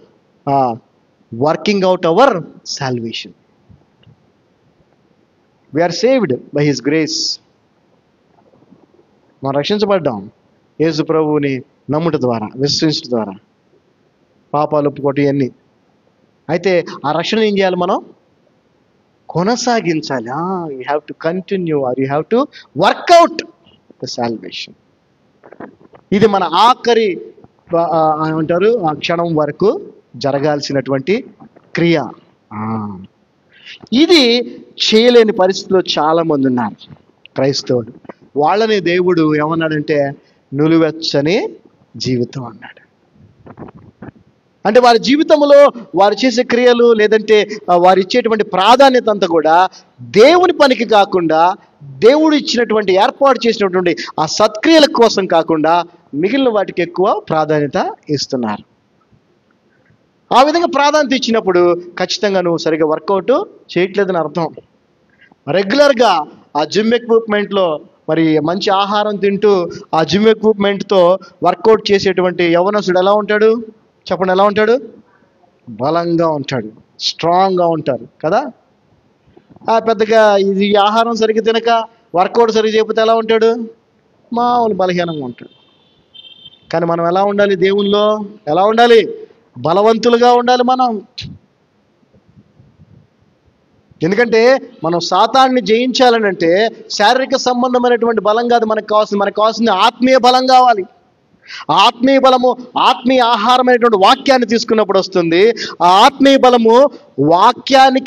working out our salvation. We are saved by his grace. మనం రక్షించబడ్డాం యేసు ప్రభువుని నమ్ముట ద్వారా, విశ్వసించడం ద్వారా, పాపాలు ఒప్పుకోవటం ఇవన్నీ. అయితే ఆ రక్షణ ఏం చేయాలి? మనం కొనసాగించాలి. You have to continue or you have to work out the salvation. ఇది మన ఆఖరి ఏమంటారు, ఆ క్షణం వరకు జరగాల్సినటువంటి క్రియ. ఇది చేయలేని పరిస్థితిలో చాలా మంది ఉన్నారు క్రైస్తవులు. వాళ్ళని దేవుడు ఏమన్నాడంటే నులివెచ్చని జీవితం అన్నాడు. అంటే వారి జీవితంలో వారు చేసే క్రియలు, లేదంటే వారు ఇచ్చేటువంటి ప్రాధాన్యత అంతా కూడా దేవుని పనికి కాకుండా, దేవుడు ఇచ్చినటువంటి ఏర్పాటు చేసినటువంటి ఆ సత్క్రియల కోసం కాకుండా మిగిలిన వాటికి ఎక్కువ ప్రాధాన్యత ఇస్తున్నారు. ఆ విధంగా ప్రాధాన్యత ఇచ్చినప్పుడు ఖచ్చితంగా నువ్వు సరిగ్గా వర్కౌట్ చేయట్లేదని అర్థం. రెగ్యులర్గా ఆ జిమ్ ఎక్విప్మెంట్లో మరి మంచి ఆహారం తింటూ ఆ జిమ్ ఎక్విప్మెంట్తో వర్కౌట్ చేసేటువంటి యవనస్తుడు ఎలా ఉంటాడు చెప్పండి? ఎలా ఉంటాడు? బలంగా ఉంటాడు, స్ట్రాంగ్గా ఉంటారు కదా. పెద్దగా ఇది ఆహారం సరిగ్గా తినక వర్కౌట్ సరిగ్గా చేయకపోతే ఎలా ఉంటాడు? మామూలు బలహీనంగా ఉంటాడు. కానీ మనం ఎలా ఉండాలి? దేవుల్లో ఎలా ఉండాలి? బలవంతులుగా ఉండాలి మనం. ఎందుకంటే మనం సాతాన్ని జయించాలని అంటే శారీరక సంబంధమైనటువంటి బలం కాదు మనకు కావాల్సింది. మనకు కావాల్సింది ఆత్మీయ బలం కావాలి. ఆత్మీయ బలము ఆత్మీయ ఆహారమైనటువంటి వాక్యాన్ని తీసుకున్నప్పుడు వస్తుంది. ఆ ఆత్మీయ బలము వాక్యాన్ని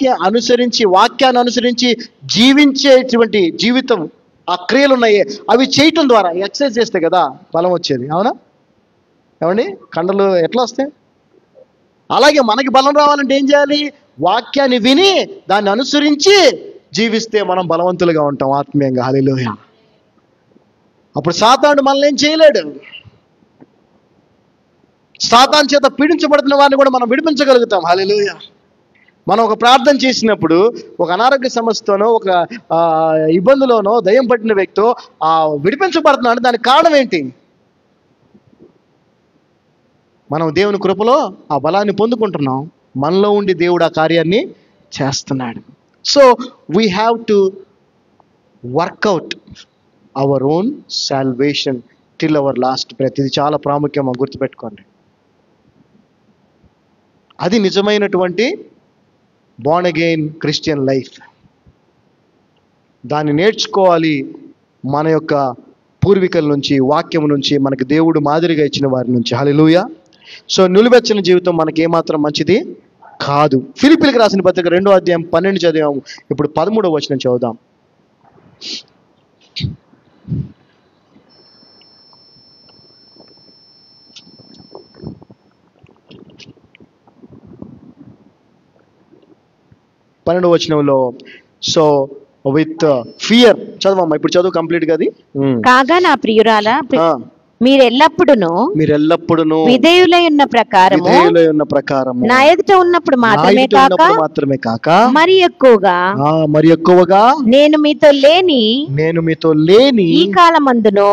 అనుసరించి జీవించేటువంటి జీవితం, ఆ క్రియలు ఉన్నాయి, అవి చేయటం ద్వారా ఎక్సర్సైజ్ చేస్తే కదా బలం వచ్చేది. అవునా? ఏమండి? కండలు ఎట్లా వస్తాయి? అలాగే మనకి బలం రావాలంటే ఏం చేయాలి? వాక్యాన్ని విని దాన్ని అనుసరించి జీవిస్తే మనం బలవంతులుగా ఉంటాం ఆత్మీయంగా. హల్లెలూయా. అప్పుడు సాతాను మనల్ని ఏం చేయలేడు. సాతాను చేత పీడించబడుతున్న వారిని కూడా మనం విడిపించగలుగుతాం. హల్లెలూయా. మనం ఒక ప్రార్థన చేసినప్పుడు ఒక అనారోగ్య సమస్యతోనో ఒక ఇబ్బందిలోనో దయ్యం పట్టిన వ్యక్తితో విడిపించబడుతున్నాడు. దానికి కారణం ఏంటి? మనం దేవుని కృపలో ఆ బలాన్ని పొందుకుంటున్నాం. మనలో ఉండి దేవుడు ఆ కార్యాన్ని చేస్తున్నాడు. So we have to work out our own salvation till our last breath. ఇది చాలా ప్రాముఖ్యం, గుర్తుపెట్టుకోండి. అది నిజమైనటువంటి బోర్న్ అగైన్ క్రిస్టియన్ లైఫ్. దాన్ని నేర్చుకోవాలి మన యొక్క పూర్వీకుల నుంచి, వాక్యం నుంచి, మనకి దేవుడు మాదిరిగా ఇచ్చిన వారి నుంచి. హల్లెలూయా. సో నిలువెచ్చని జీవితం మనకి ఏమాత్రం మంచిది కాదు. ఫిలిప్పీలకు రాసిన పత్రిక 2వ అధ్యాయం 12 చదివాము. ఇప్పుడు 13వ వచనం చదువుదాం. పన్నెండవ వచనంలో సో విత్ ఫియర్ చదవమ్మా. ఇప్పుడు చదువు కంప్లీట్ గా అది. కాగా నా ప్రియురాల, మీరెల్లప్పుడును విధేయులై ఉన్న ప్రకారము నా ఎదుట ఉన్నప్పుడు మాత్రమే కాక మరి ఎక్కువగా నేను మీతో లేని ఈ కాలమందును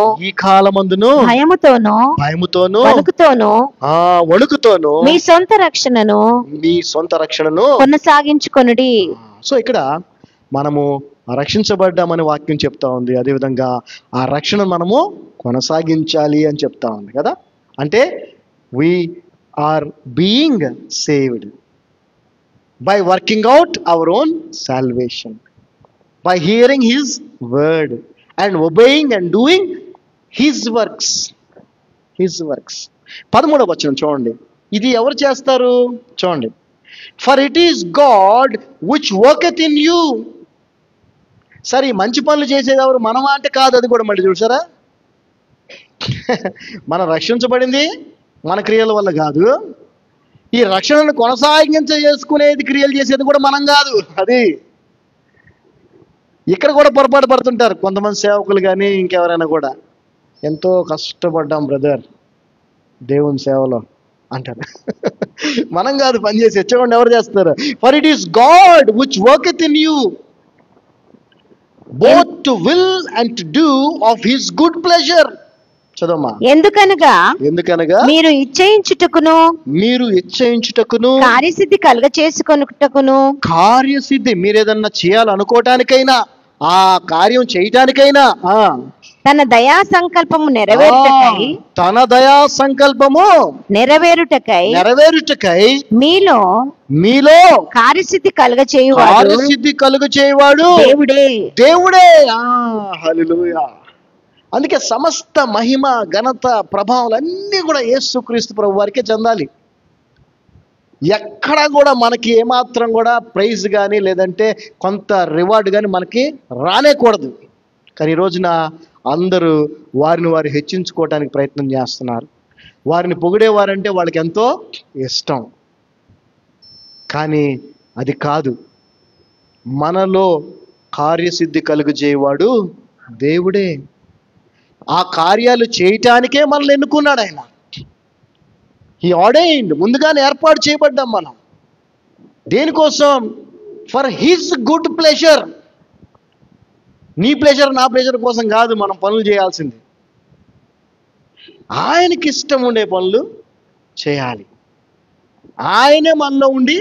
భయముతోనూ వణుకుతోనూ మీ సొంత రక్షణను కొనసాగించుకొనుడి. సో ఇక్కడ మనము రక్షించబడ్డామని వాక్యం చెప్తా ఉంది. అదేవిధంగా ఆ రక్షణ మనము కొనసాగించాలి అని చెప్తా ఉంది కదా. అంటే we are being saved by working out our own salvation, by hearing his word and obeying and doing his works. 13వ వచనం చూడండి. ఇది ఎవరు చేస్తారు చూడండి. For it is God which worketh in you. సరే, మంచి పనులు చేసేది ఎవరు? మనమా అంటే కాదు. అది కూడా మళ్ళీ చూసారా, మనం రక్షించబడింది మన క్రియల వల్ల కాదు. ఈ రక్షణను చేసుకునేది, క్రియలు చేసేది కూడా మనం కాదు. అది ఇక్కడ కూడా పొరపాటు పడుతుంటారు కొంతమంది సేవకులు కానీ ఇంకెవరైనా కూడా. ఎంతో కష్టపడ్డాం బ్రదర్ దేవుని సేవలో అంటారు. మనం కాదు పని చేసి వచ్చేవాడిని ఎవరు చేస్తారు? For it is God which worketh in you both to will and to do of his good pleasure. చదవమ్మా. ఎందుకనగా మీరు ఇచ్చయించుటకును కార్యసిద్ధి మీరు ఏదన్నా చేయాలనుకోవటానికైనా, ఆ కార్యం చేయటానికైనా తన దయా సంకల్పము నెరవేరుటకై మీలో కార్యసిద్ధి కలుగచేయువాడు దేవుడే. హల్లెలూయా. అందుకే సమస్త మహిమ, ఘనత, ప్రభావాలు అన్నీ కూడా యేసుక్రీస్తు ప్రభు వారికే చెందాలి. ఎక్కడ కూడా మనకి ఏమాత్రం కూడా ప్రైజ్ కానీ లేదంటే కొంత రివార్డ్ కానీ మనకి రానేకూడదు. కానీ ఈ రోజున అందరూ వారిని వారు హెచ్చించుకోవడానికి ప్రయత్నం చేస్తున్నారు. వారిని పొగిడేవారంటే వాళ్ళకి ఎంతో ఇష్టం. కానీ అది కాదు. మనలో కార్యసిద్ధి కలుగజేయవాడు దేవుడే. ఆ కార్యాలు చేయటానికే మనల్ని ఎన్నుకున్నాడు ఆయన. హీ ఆర్డైన్డ్, ముందుగానే ఏర్పాటు చేయబడ్డాం మనం. దేనికోసం? For his good pleasure. నీ ప్లెజర్ నా ప్లెజర్ కోసం కాదు మనం పనులు చేయాల్సింది. ఆయనకి ఇష్టం ఉండే పనులు చేయాలి. ఆయనే మనలో ఉండి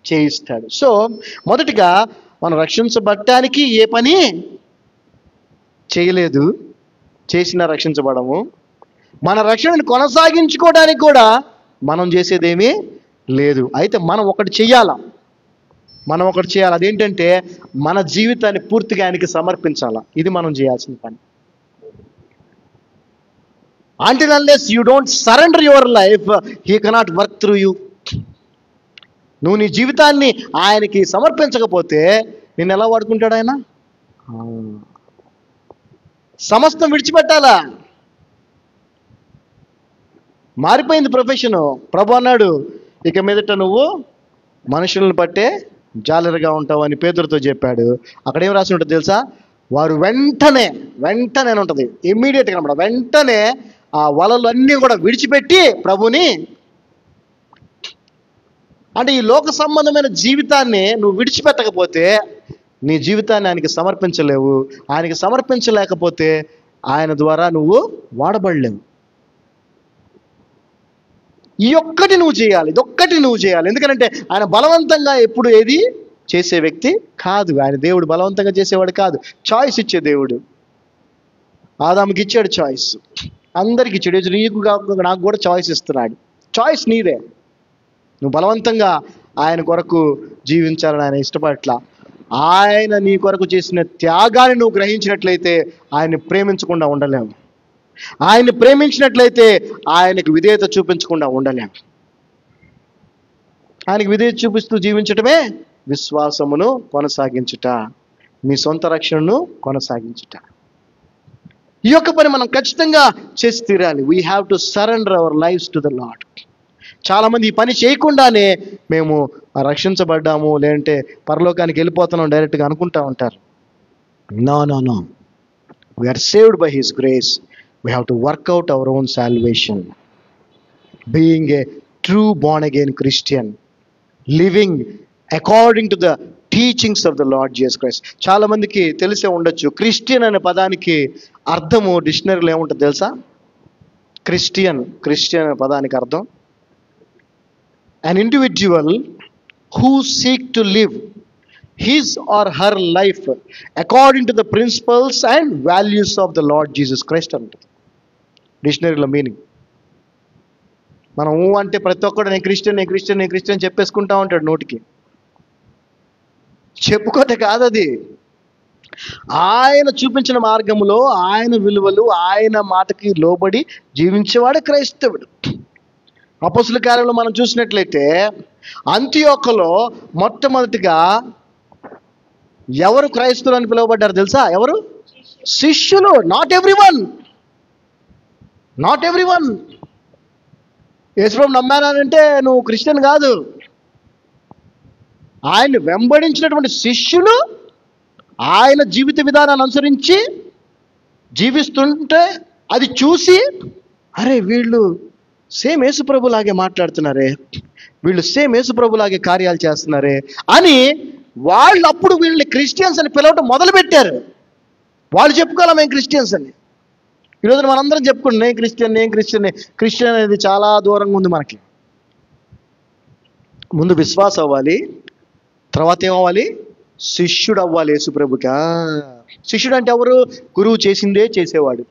చేయిస్తాడు. సో మొదటిగా మనం రక్షించబడటానికి ఏ పని చేయలేదు, చేసినా రక్షించబడము. మన రక్షణను కొనసాగించుకోవడానికి కూడా మనం చేసేదేమీ లేదు. అయితే మనం ఒకటి చెయ్యాలి. అదేంటంటే మన జీవితాన్ని పూర్తిగా ఆయనకి సమర్పించాలా. ఇది మనం చేయాల్సిన పని. Until unless you don't surrender your life, he cannot work through you. నువ్వు నీ జీవితాన్ని ఆయనకి సమర్పించకపోతే నిన్ను ఎలా వాడుకుంటాడు ఆయన? సమస్తం విడిచిపెట్టాలా. మారిపోయింది ప్రొఫెషను. ప్రభు అన్నాడు, ఇక మీదట నువ్వు మనుషులను పట్టే జాలరిగా ఉంటావు అని పేతురుతో చెప్పాడు. అక్కడ ఏం రాసి ఉంటుంది తెలుసా? వారు వెంటనే అని ఉంటుంది, ఇమ్మీడియట్గా అనమాట, వెంటనే ఆ వలలు అన్నీ కూడా విడిచిపెట్టి ప్రభుని. అంటే ఈ లోక సంబంధమైన జీవితాన్ని నువ్వు విడిచిపెట్టకపోతే నీ జీవితాన్ని ఆయనకి సమర్పించలేవు. ఆయనకి సమర్పించలేకపోతే ఆయన ద్వారా నువ్వు వాడబడలేవు. ఈ ఒక్కటి నువ్వు చేయాలి, ఇదొక్కటి నువ్వు చేయాలి. ఎందుకంటే ఆయన బలవంతంగా ఎప్పుడు ఏది చేసే వ్యక్తి కాదు. ఆయన దేవుడు బలవంతంగా చేసేవాడు కాదు, చాయిస్ ఇచ్చే దేవుడు. ఆదాముకి ఇచ్చాడు చాయిస్, అందరికి ఇచ్చాడు. నీకు కాకుండా నాకు కూడా చాయిస్ ఇస్తున్నాడు. చాయిస్ నీదే. నువ్వు బలవంతంగా ఆయన కొరకు జీవించాలని ఆయన ఇష్టపడట్లా. ఆయన నీ కొరకు చేసిన త్యాగాన్ని నువ్వు గ్రహించినట్లయితే ఆయన్ని ప్రేమించకుండా ఉండలేము. ఆయన్ని ప్రేమించినట్లయితే ఆయనకు విధేయత చూపించకుండా ఉండలేము. ఆయనకు విధేయత చూపిస్తూ జీవించటమే విశ్వాసమును కొనసాగించుట, మీ సొంత రక్షణను కొనసాగించుట. ఈ యొక్క పని మనం ఖచ్చితంగా చేసి తీరాలి. We have to surrender our lives to the lord. చాలామంది ఈ పని చేయకుండానే మేము రక్షించబడ్డాము, లేదంటే పరలోకానికి వెళ్ళిపోతున్నాం డైరెక్ట్గా అనుకుంటా ఉంటారు. No, we are saved by his grace. We have to work out our own salvation, being a true born again Christian, living according to the teachings of the lord Jesus Christ. చాలా మందికి తెలిసే ఉండొచ్చు, క్రిస్టియన్ అనే పదానికి అర్థము డిక్షనరీలో ఏముంటుంది తెలుసా? క్రిస్టియన్ అనే పదానికి అర్థం an individual who seek to live his or her life according to the principles and values of the Lord Jesus Christ అంటుంది డిక్షనరీలో మీనింగ్. మనం అంటే ప్రతి ఒక్కడు నేను క్రిస్టియన్ చెప్పేసుకుంటా ఉంటాడు నోటికి. చెప్పుకోటే కాదు అది. ఆయన చూపించిన మార్గంలో, ఆయన విలువలు, ఆయన మాటకి లోబడి జీవించేవాడే క్రైస్తవుడు. అపోస్తుల కార్యంలో మనం చూసినట్లయితే అంతియోకలో మొట్టమొదటిగా ఎవరు క్రైస్తవులు అని పిలువబడ్డారు తెలుసా? ఎవరు? శిష్యులు. Not every one. యేసుప్రభు నమ్మానంటే నువ్వు క్రిస్టియన్ కాదు. ఆయన్ని వెంబడించినటువంటి శిష్యులు ఆయన జీవిత విధానాన్ని అనుసరించి జీవిస్తుంటే అది చూసి, అరే వీళ్ళు సేమ్ యేసుప్రభులాగే మాట్లాడుతున్నారే, వీళ్ళు సేమ్ యేసుప్రభులాగే కార్యాలు చేస్తున్నారే అని వాళ్ళు అప్పుడు వీళ్ళని క్రిస్టియన్స్ అని పిలవటం మొదలుపెట్టారు. వాళ్ళు చెప్పుకోవాలి మేము క్రిస్టియన్స్ అని. ఈరోజు మనందరం చెప్పుకుంటాం నేను క్రిస్టియన్ అనేది చాలా దూరంగా ఉంది మనకి. ముందు విశ్వాసం అవ్వాలి, తర్వాత ఏమవ్వాలి? శిష్యుడు అవ్వాలి యేసుప్రభుకి. శిష్యుడు అంటే ఎవరు? గురువు చేసిందే చేసేవాడు,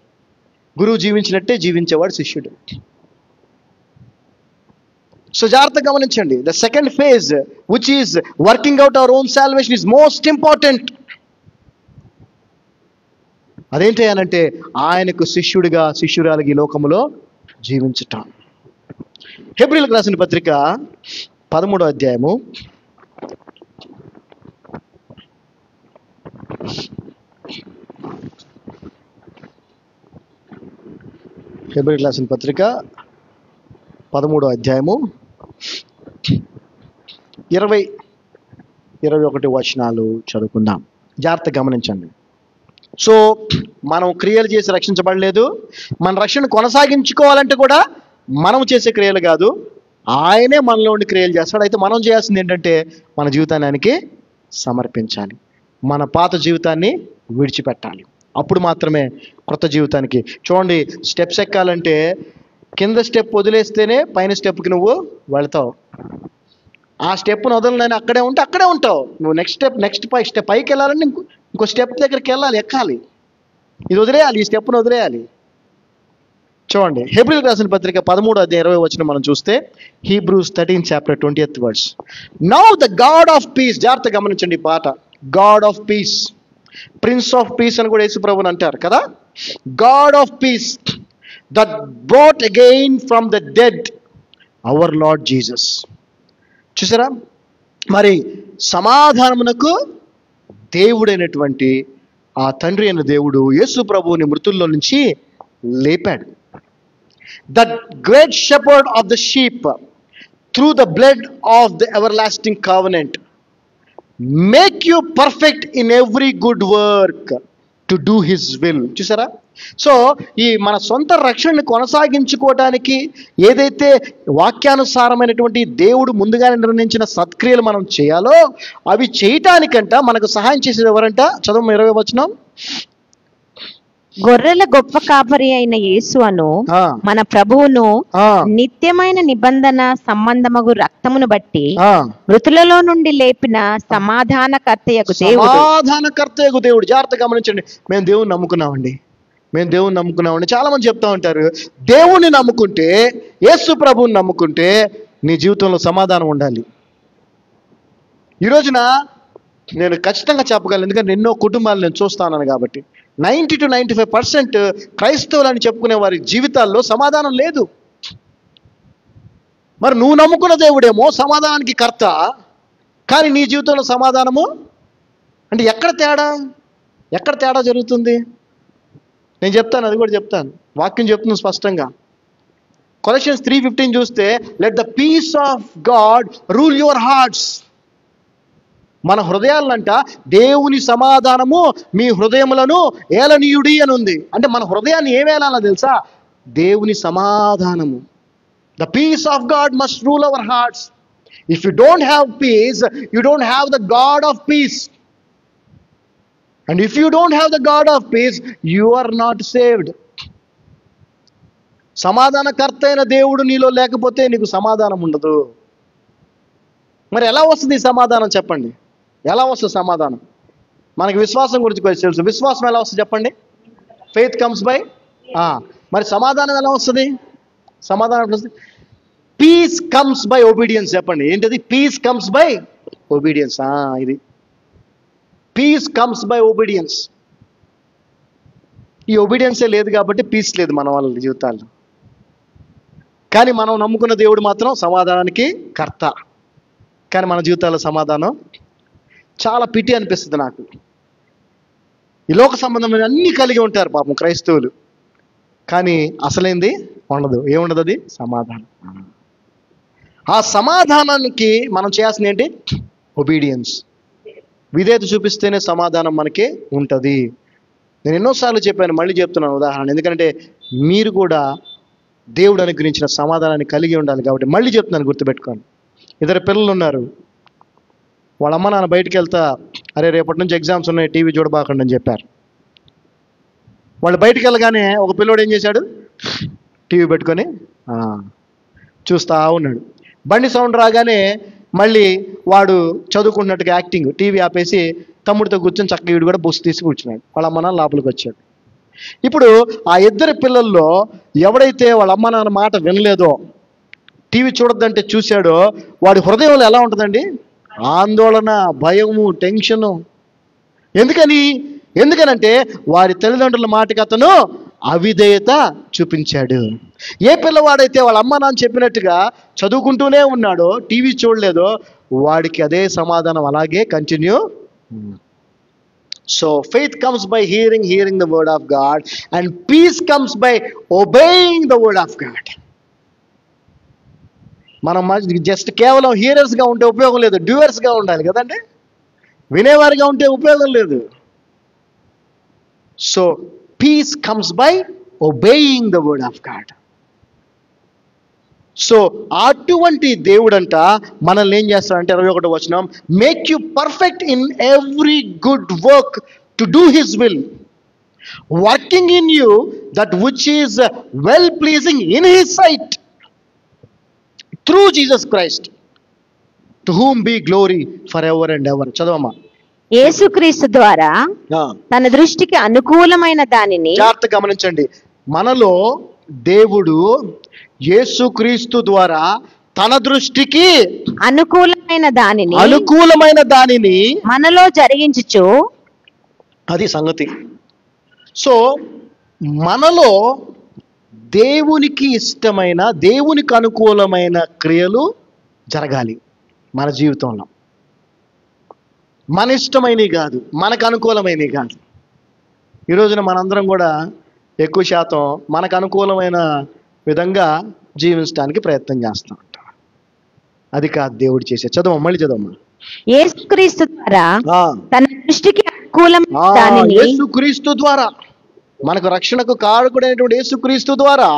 గురువు జీవించినట్టే జీవించేవాడు శిష్యుడు. సో జాగ్రత్తగా గమనించండి. The second phase which is working out our own salvation is most important. అదేంటి అనంటే ఆయనకు శిష్యురాలిగా ఈ లోకములో జీవించటం. హెబ్రీయులకు రాసిన పత్రిక 13వ అధ్యాయము 13వ అధ్యాయము 20-21 వచనాలు చదువుకుందాం. జాగ్రత్తగా గమనించండి. సో మనం క్రియలు చేసి రక్షించబడలేదు. మన రక్షణ కొనసాగించుకోవాలంటే కూడా మనం చేసే క్రియలు కాదు, ఆయనే మనలో ఉండి క్రియలు చేస్తాడు. అయితే మనం చేయాల్సింది ఏంటంటే మన జీవితాన్ని ఆయనకి సమర్పించాలి, మన పాత జీవితాన్ని విడిచిపెట్టాలి. అప్పుడు మాత్రమే కొత్త జీవితానికి. చూడండి, స్టెప్స్ ఎక్కాలంటే కింద స్టెప్ వదిలేస్తేనే పైన స్టెప్కి నువ్వు వెళతావు. ఆ స్టెప్ను వదలని అక్కడే ఉంటే అక్కడే ఉంటావు. నువ్వు నెక్స్ట్ పైకి వెళ్ళాలంటే ఇంకో స్టెప్ దగ్గరికి వెళ్ళాలి, ఎక్కాలి. ఇది వదిలేయాలి, ఈ స్టెప్ను వదిలేయాలి. చూడండి, హెబ్రీయులకు రాసిన పత్రిక 13వ అధ్యాయం 20వ వచనం మనం చూస్తే, Hebrews 13:20 verse. Now the God of peace. జాగ్రత్తగా గమనించండి ఈ పాట. God of peace, prince of peace అని కూడా యేసుప్రభుని అంటారు కదా. God of peace that brought again from the dead our lord Jesus. చూసారా, మరి సమాధానమునకు దేవుడైనటువంటి ఆ తండ్రి అయిన దేవుడు యేసు ప్రభువుని మృతుల్లో నుంచి లేపాడు. The great shepherd of the sheep through the blood of the ever lasting covenant. Make you perfect in every good work to do his will. చూసారా? సో ఈ మన సొంత రక్షణని కొనసాగించుకోవడానికి ఏదైతే వాక్యానుసారమైనటువంటి దేవుడు ముందుగానే నిర్ణయించిన సత్క్రియలు మనం చేయాలో అవి చేయటానికంట మనకు సహాయం చేసేది ఎవరంట? చదువు 20వ వచనం. గొర్రెల గొప్ప కాపరి అయిన యేసు అను మన ప్రభువును నిత్యమైన నిబంధన సంబంధమగు రక్తమును బట్టి మృతులలో నుండి లేపిన సమాధానకర్తయగు దేవుడు. జాగ్రత్తగా గమనించండి. మేము దేవుని నమ్ముకున్నామండి, మేము దేవుని నమ్ముకున్నామండి. చాలా మంది చెప్తా ఉంటారు, దేవుణ్ణి నమ్ముకుంటే, యేసు ప్రభువుని నమ్ముకుంటే నీ జీవితంలో సమాధానం ఉండాలి. ఈ రోజున నేను ఖచ్చితంగా చెప్పగలను, ఎందుకంటే ఎన్నో కుటుంబాలు నేను చూస్తాను కాబట్టి. 90 to 95% క్రైస్తవులని చెప్పుకునే వారి జీవితాల్లో సమాధానం లేదు. మరి నువ్వు నమ్ముకున్న దేవుడేమో సమాధానానికి కర్త, కానీ నీ జీవితంలో సమాధానము అంటే ఎక్కడ తేడా జరుగుతుంది? నేను చెప్తాను, అది కూడా చెప్తాను. వాక్యం చెప్తుంది స్పష్టంగా. కొలెషన్స్ 3:15 చూస్తే, let the peace of God rule your hearts. మన హృదయాలంట దేవుని సమాధానము మీ హృదయములను ఏలనీయుడి అని ఉంది. అంటే మన హృదయాన్ని ఏమేలాలో తెలుసా? దేవుని సమాధానము. The peace of God must rule our hearts. If you don't have peace, you don't have the God of peace. And if you don't have the God of peace, you are not saved. సమాధానకర్త అయిన దేవుడు నీలో లేకపోతే నీకు సమాధానం ఉండదు. మరి ఎలా వస్తుంది సమాధానం చెప్పండి? ఎలా వస్తుంది సమాధానం? మనకి విశ్వాసం గురించి కొంచెం తెలుసు. విశ్వాసం ఎలా వస్తుంది చెప్పండి? Faith comes by. మరి సమాధానం ఎలా వస్తుంది? సమాధానం ఎట్లా వస్తుంది? Peace comes by obedience. చెప్పండి ఏంటది? Peace comes by obedience. ఇది పీస్ కమ్స్ బై ఒబీడియన్స్. ఈ ఒబీడియన్సే లేదు కాబట్టి పీస్ లేదు మన వాళ్ళ జీవితాల్లో. కానీ మనం నమ్ముకున్న దేవుడు మాత్రం సమాధానానికి కర్త. కానీ మన జీవితాల్లో సమాధానం చాలా పిటి అనిపిస్తుంది నాకు. ఈ లోక సంబంధమైన అన్నీ కలిగి ఉంటారు పాపం క్రైస్తవులు, కానీ అసలేంది ఉండదు. ఏముండదు? అది సమాధానం. ఆ సమాధానానికి మనం చేయాల్సింది ఏంటి? ఒబీడియన్స్. విధేయత చూపిస్తేనే సమాధానం మనకి ఉంటుంది. నేను ఎన్నోసార్లు చెప్పాను, మళ్ళీ చెప్తున్నాను ఉదాహరణ, ఎందుకంటే మీరు కూడా దేవుడు అనుగ్రహించిన సమాధానాన్ని కలిగి ఉండాలి కాబట్టి మళ్ళీ చెప్తున్నాను, గుర్తుపెట్టుకోండి. ఇద్దరు పిల్లలు ఉన్నారు. వాళ్ళ అమ్మ నాన్న బయటికి వెళ్తా, అరే రేపటి నుంచి ఎగ్జామ్స్ ఉన్నాయి, టీవీ చూడబాకండి అని చెప్పారు. వాళ్ళు బయటికి వెళ్ళగానే ఒక పిల్లోడు ఏం చేశాడు? టీవీ పెట్టుకొని చూస్తా ఉన్నాడు. బండి సౌండ్ రాగానే మళ్ళీ వాడు చదువుకుంటున్నట్టుగా యాక్టింగ్, టీవీ ఆపేసి తమ్ముడితో కూర్చొని చక్కగా వీడు కూడా బుస్ తీసి కూర్చున్నాడు. వాళ్ళ అమ్మ నాన్న లోపలికి వచ్చాడు. ఇప్పుడు ఆ ఇద్దరు పిల్లల్లో ఎవడైతే వాళ్ళ అమ్మ నాన్న మాట వినలేదో, టీవీ చూడొద్దంటే చూశాడో, వాడి హృదయంలో ఎలా ఉంటుందండి? ఆందోళన, భయము, టెన్షను. ఎందుకనంటే వారి తల్లిదండ్రుల మాటకి అతను అవిధేయత చూపించాడు. ఏ పిల్లవాడైతే వాళ్ళ అమ్మ నాన్న చెప్పినట్టుగా చదువుకుంటూనే ఉన్నాడో, టీవీ చూడలేదో, వాడికి అదే సమాధానం అలాగే continue. So faith comes by hearing the word of God, and peace comes by obeying the word of God. మనం జస్ట్ కేవలం హీరర్స్గా ఉంటే ఉపయోగం లేదు, డ్యూయర్స్గా ఉండాలి కదండి. వినేవారిగా ఉంటే ఉపయోగం లేదు. So peace comes by obeying the word of God. So అటువంటి దేవుడంట మనల్ని ఏం చేస్తాడంటే 21వ వచనం, make you perfect in every good work to do his will, working in you that which is well pleasing in his sight through Jesus Christ, to whom be glory for ever and ever. చదవమ్మా. యేసుక్రీస్తు ద్వారా తన దృష్టికి అనుకూలమైన దానిని. జాగ్రత్తగా గమనించండి. మనలో దేవుడు యేసుక్రీస్తు ద్వారా తన దృష్టికి అనుకూలమైన దానిని మనలో జరిగించుచు, అది సంగతి. సో మనలో దేవునికి ఇష్టమైన, దేవునికి అనుకూలమైన క్రియలు జరగాలి మన జీవితంలో. మన ఇష్టమైనవి కాదు, మనకు అనుకూలమైనవి కాదు. ఈ రోజున మనందరం కూడా ఎక్కువ శాతం మనకు అనుకూలమైన విధంగా జీవించడానికి ప్రయత్నం చేస్తూ ఉంటాం. అది కాదు దేవుడు చేసే. చదవమ్మా, మళ్ళీ చదవమ్మా. యేసుక్రీస్తు ద్వారా ఆ, తన దృష్టికి అనుకూలమైన ఆ, దానిని యేసుక్రీస్తు ద్వారా, మనకు రక్షణకు కారకుడైనటువంటి యేసుక్రీస్తు ద్వారా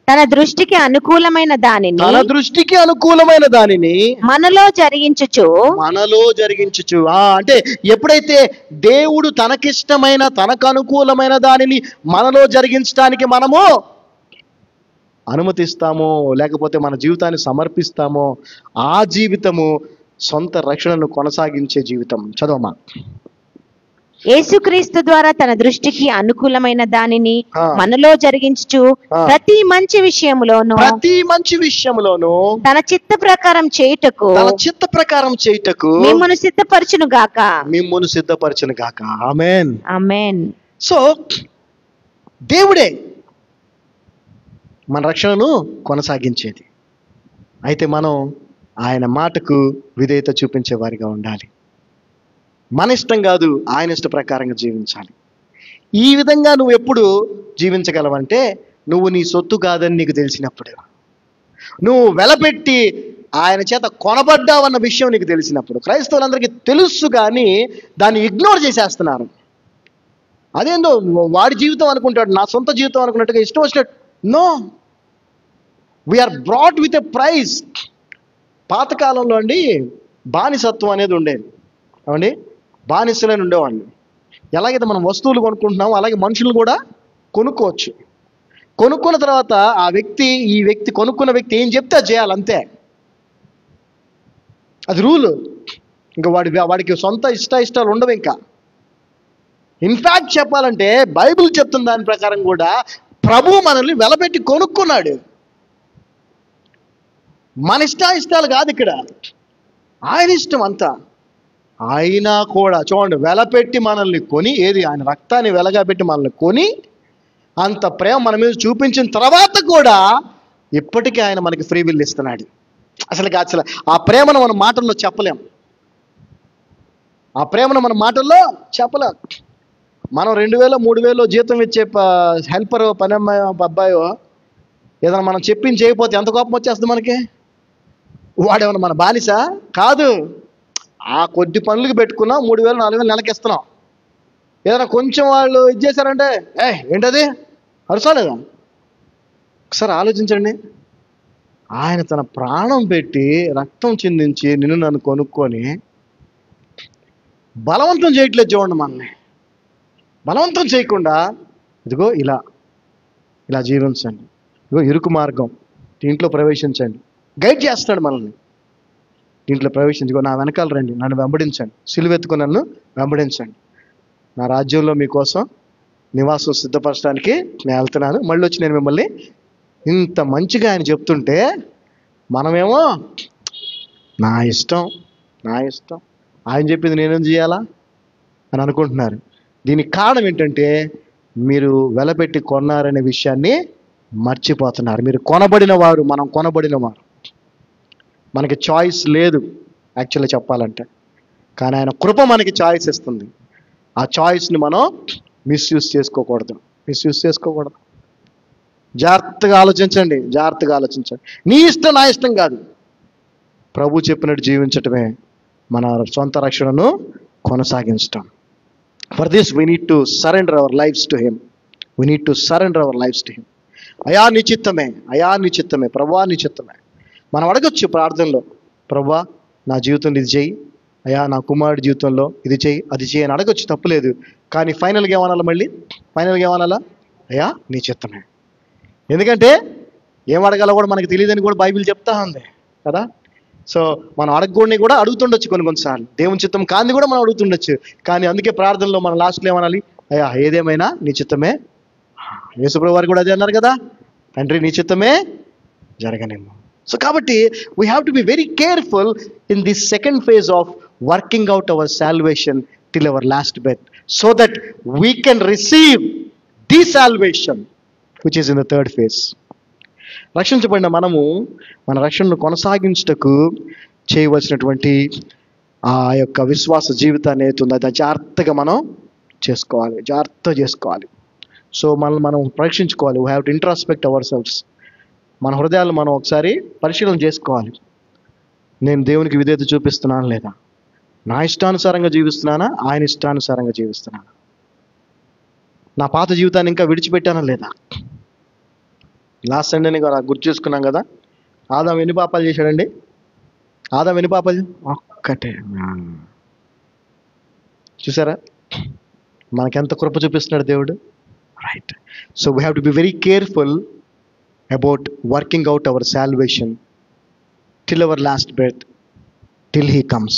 తన దృష్టికి అనుకూలమైన దానిని తన దృష్టికి అనుకూలమైన దానిని మనలో జరిగించుచు మనలో జరిగించుచు. అంటే ఎప్పుడైతే దేవుడు తనకిష్టమైన తనకు అనుకూలమైన దానిని మనలో జరిగించడానికి మనము అనుమతిస్తామో, లేకపోతే మన జీవితాన్ని సమర్పిస్తామో, ఆ జీవితము సొంత రక్షణను కొనసాగించే జీవితం. చదవమా. యేసుక్రీస్తు ద్వారా తన దృష్టికి అనుకూలమైన దానిని ఆ. మనలో జరిగించుచు ఆ. ప్రతి మంచి విషయములోను ప్రతి మంచి విషయంలోనూ తన చిత్త ప్రకారం చేయుటకు తన చిత్త ప్రకారం చేయుటకు మిమ్మును సిద్ధపరచును గాక. మిమ్మును సిద్ధపరచును గాక. ఆమేన్. ఆమేన్. సో దేవుడే మన రక్షణను కొనసాగించేది. అయితే మనం ఆయన మాటకు విధేయత చూపించే వారిగా ఉండాలి. మన ఇష్టం కాదు, ఆయన ఇష్ట ప్రకారంగా జీవించాలి. ఈ విధంగా నువ్వు ఎప్పుడు జీవించగలవంటే, నువ్వు నీ సొత్తు కాదని నీకు తెలిసినప్పుడు, నువ్వు వెలపెట్టి ఆయన చేత కొనబడ్డావన్న విషయం నీకు తెలిసినప్పుడు. క్రైస్తవులందరికీ తెలుసు కానీ దాన్ని ఇగ్నోర్ చేసేస్తున్నారు. అదేందో వాడి జీవితం అనుకుంటాడు, నా సొంత జీవితం అనుకున్నట్టుగా ఇష్టం వచ్చినట్టు. No, we are brought with a price. పాతకాలంలో అండి బానిసత్వం అనేది ఉండేది. ఏమండి, బానిసలని ఉండేవాళ్ళు. ఎలాగైతే మనం వస్తువులు కొనుక్కుంటున్నామో అలాగే మనుషులు కూడా కొనుక్కోవచ్చు. కొనుక్కున్న తర్వాత ఈ వ్యక్తి కొనుక్కున్న వ్యక్తి ఏం చెప్తే అది చేయాలి, అంతే. అది రూలు. ఇంకా వాడికి సొంత ఇష్టాలు ఉండవు. ఇంకా ఇన్ఫ్యాక్ట్ చెప్పాలంటే బైబిల్ చెప్తున్న దాని ప్రకారం కూడా ప్రభువు మనల్ని వెలపెట్టి కొనుక్కున్నాడు. మన ఇష్టాలు కాదు ఇక్కడ, ఆయన ఇష్టం అంతా. అయినా కూడా చూడండి, వెలపెట్టి మనల్ని కొని, ఆయన రక్తాన్ని వెలగా పెట్టి మనల్ని కొని, అంత ప్రేమ మన మీద చూపించిన తర్వాత కూడా ఇప్పటికీ ఆయన మనకి ఫ్రీ విల్ ఇస్తున్నాడు. అసలు ఆ ప్రేమను మన మాటల్లో చెప్పలేం. మనం 2000 3000 జీతం ఇచ్చే హెల్పర్ పని అమ్మాయి అబ్బాయో ఏదైనా మనం చెప్పింది చేయకపోతే ఎంత కోపం వచ్చేస్తుంది మనకి. వాడేమన్నా మన బానిస కాదు. ఆ కొద్ది పనులకి పెట్టుకున్నా 3000 4000 నెలకి ఇస్తున్నాం. ఏదైనా కొంచెం వాళ్ళు ఇది చేశారంటే ఏంటది అరుసాలేదా? ఒకసారి ఆలోచించండి. ఆయన తన ప్రాణం పెట్టి రక్తం చిందించి నిన్ను నన్ను కొనుక్కొని బలవంతం చేయట్లేదు. చూడండి, మనల్ని బలవంతం చేయకుండా ఇదిగో ఇలా జీవించండి, ఇదిగో ఇరుకు మార్గం, దీంట్లో ప్రవేశించండి, గైడ్ చేస్తాడు మనల్ని. దీంట్లో ప్రవేశించుకో, నా వెనకాల రండి, నన్ను వెంబడించండి, సిలువెత్తుకొని నన్ను వెంబడించండి, నా రాజ్యంలో మీకోసం నివాసం సిద్ధపరచడానికి నేను వెళ్తున్నాను, మళ్ళీ వచ్చి నేను మిమ్మల్ని. ఇంత మంచిగా ఆయన చెప్తుంటే మనమేమో నా ఇష్టం ఆయన చెప్పింది నేనేం చేయాలా అని అనుకుంటున్నారు. దీనికి కారణం ఏంటంటే మీరు వెలపెట్టి కొన్నారనే విషయాన్ని మర్చిపోతున్నారు. మీరు కొనబడిన వారు, మనం కొనబడిన వారు. మనకి చాయిస్ లేదు యాక్చువల్లీ చెప్పాలంటే, కానీ ఆయన కృప మనకి చాయిస్ ఇస్తుంది. ఆ చాయిస్ని మనం మిస్యూజ్ చేసుకోకూడదు. జాగ్రత్తగా ఆలోచించండి. నీ ఇష్టం నా ఇష్టం కాదు, ప్రభు చెప్పినట్టు జీవించటమే మన సొంత రక్షణను కొనసాగించటం. For this we need to surrender our lives to him. అయా నీ చిత్తమే, ప్రభువా నీ చిత్తమే. మనం అడగొచ్చు ప్రార్థనలో, ప్రభువా నా జీవితంలో ఇది చేయి, అయా నా కుమారుడి జీవితంలో ఇది చేయి, అది చేయి అని అడగొచ్చు, తప్పులేదు. కానీ ఫైనల్గా ఏమనాలా? అయా నీ చిత్తమే. ఎందుకంటే ఏం అడగాలో కూడా మనకి తెలియదని కూడా బైబిల్ చెప్తా ఉంది కదా. సో మనం అడగకూడని కూడా అడుగుతుండొచ్చు కొన్నిసార్లు, దేవుని చిత్తం కాంది కూడా మనం అడుగుతుండొచ్చు. కానీ అందుకే ప్రార్థనలో మనం లాస్ట్లో ఏమనాలి? అయ్యా ఏదేమైనా నీ చిత్తమే. యేసుప్రభు వారు కూడా అదే అన్నారు కదా, తండ్రి నీ చిత్తమే జరగనేమో. సో కాబట్టి we have to be very careful in this second phase of working out our salvation till our last breath, so that we can receive the salvation which is in the third phase. రక్షించబడిన మనము మన రక్షణను కొనసాగించుటకు చేయవలసినటువంటి ఆ యొక్క విశ్వాస జీవితాన్ని ఏతుందో అది జాగ్రత్తగా మనం చేసుకోవాలి. సో మనం పరీక్షించుకోవాలి. We have to introspect our selfs. మన హృదయాలు మనం ఒకసారి పరిశీలన చేసుకోవాలి. నేను దేవునికి విధేయత చూపిస్తున్నాను లేదా? నా ఇష్టానుసారంగా జీవిస్తున్నానా, ఆయన ఇష్టానుసారంగా జీవిస్తున్నానా? నా పాత జీవితాన్ని ఇంకా విడిచిపెట్టానా లేదా? లాస్ట్ సండే గుర్తు చేసుకున్నాం కదా, ఆదాం ఎన్ని పాపాలు చేశాడండి? ఆదాం ఎన్ని పాపాలు? ఒక్కటే. చూసారా మనకెంత కృప చూపిస్తున్నాడు దేవుడు, right? So we have to be very careful about working out our salvation till our last breath, till he comes.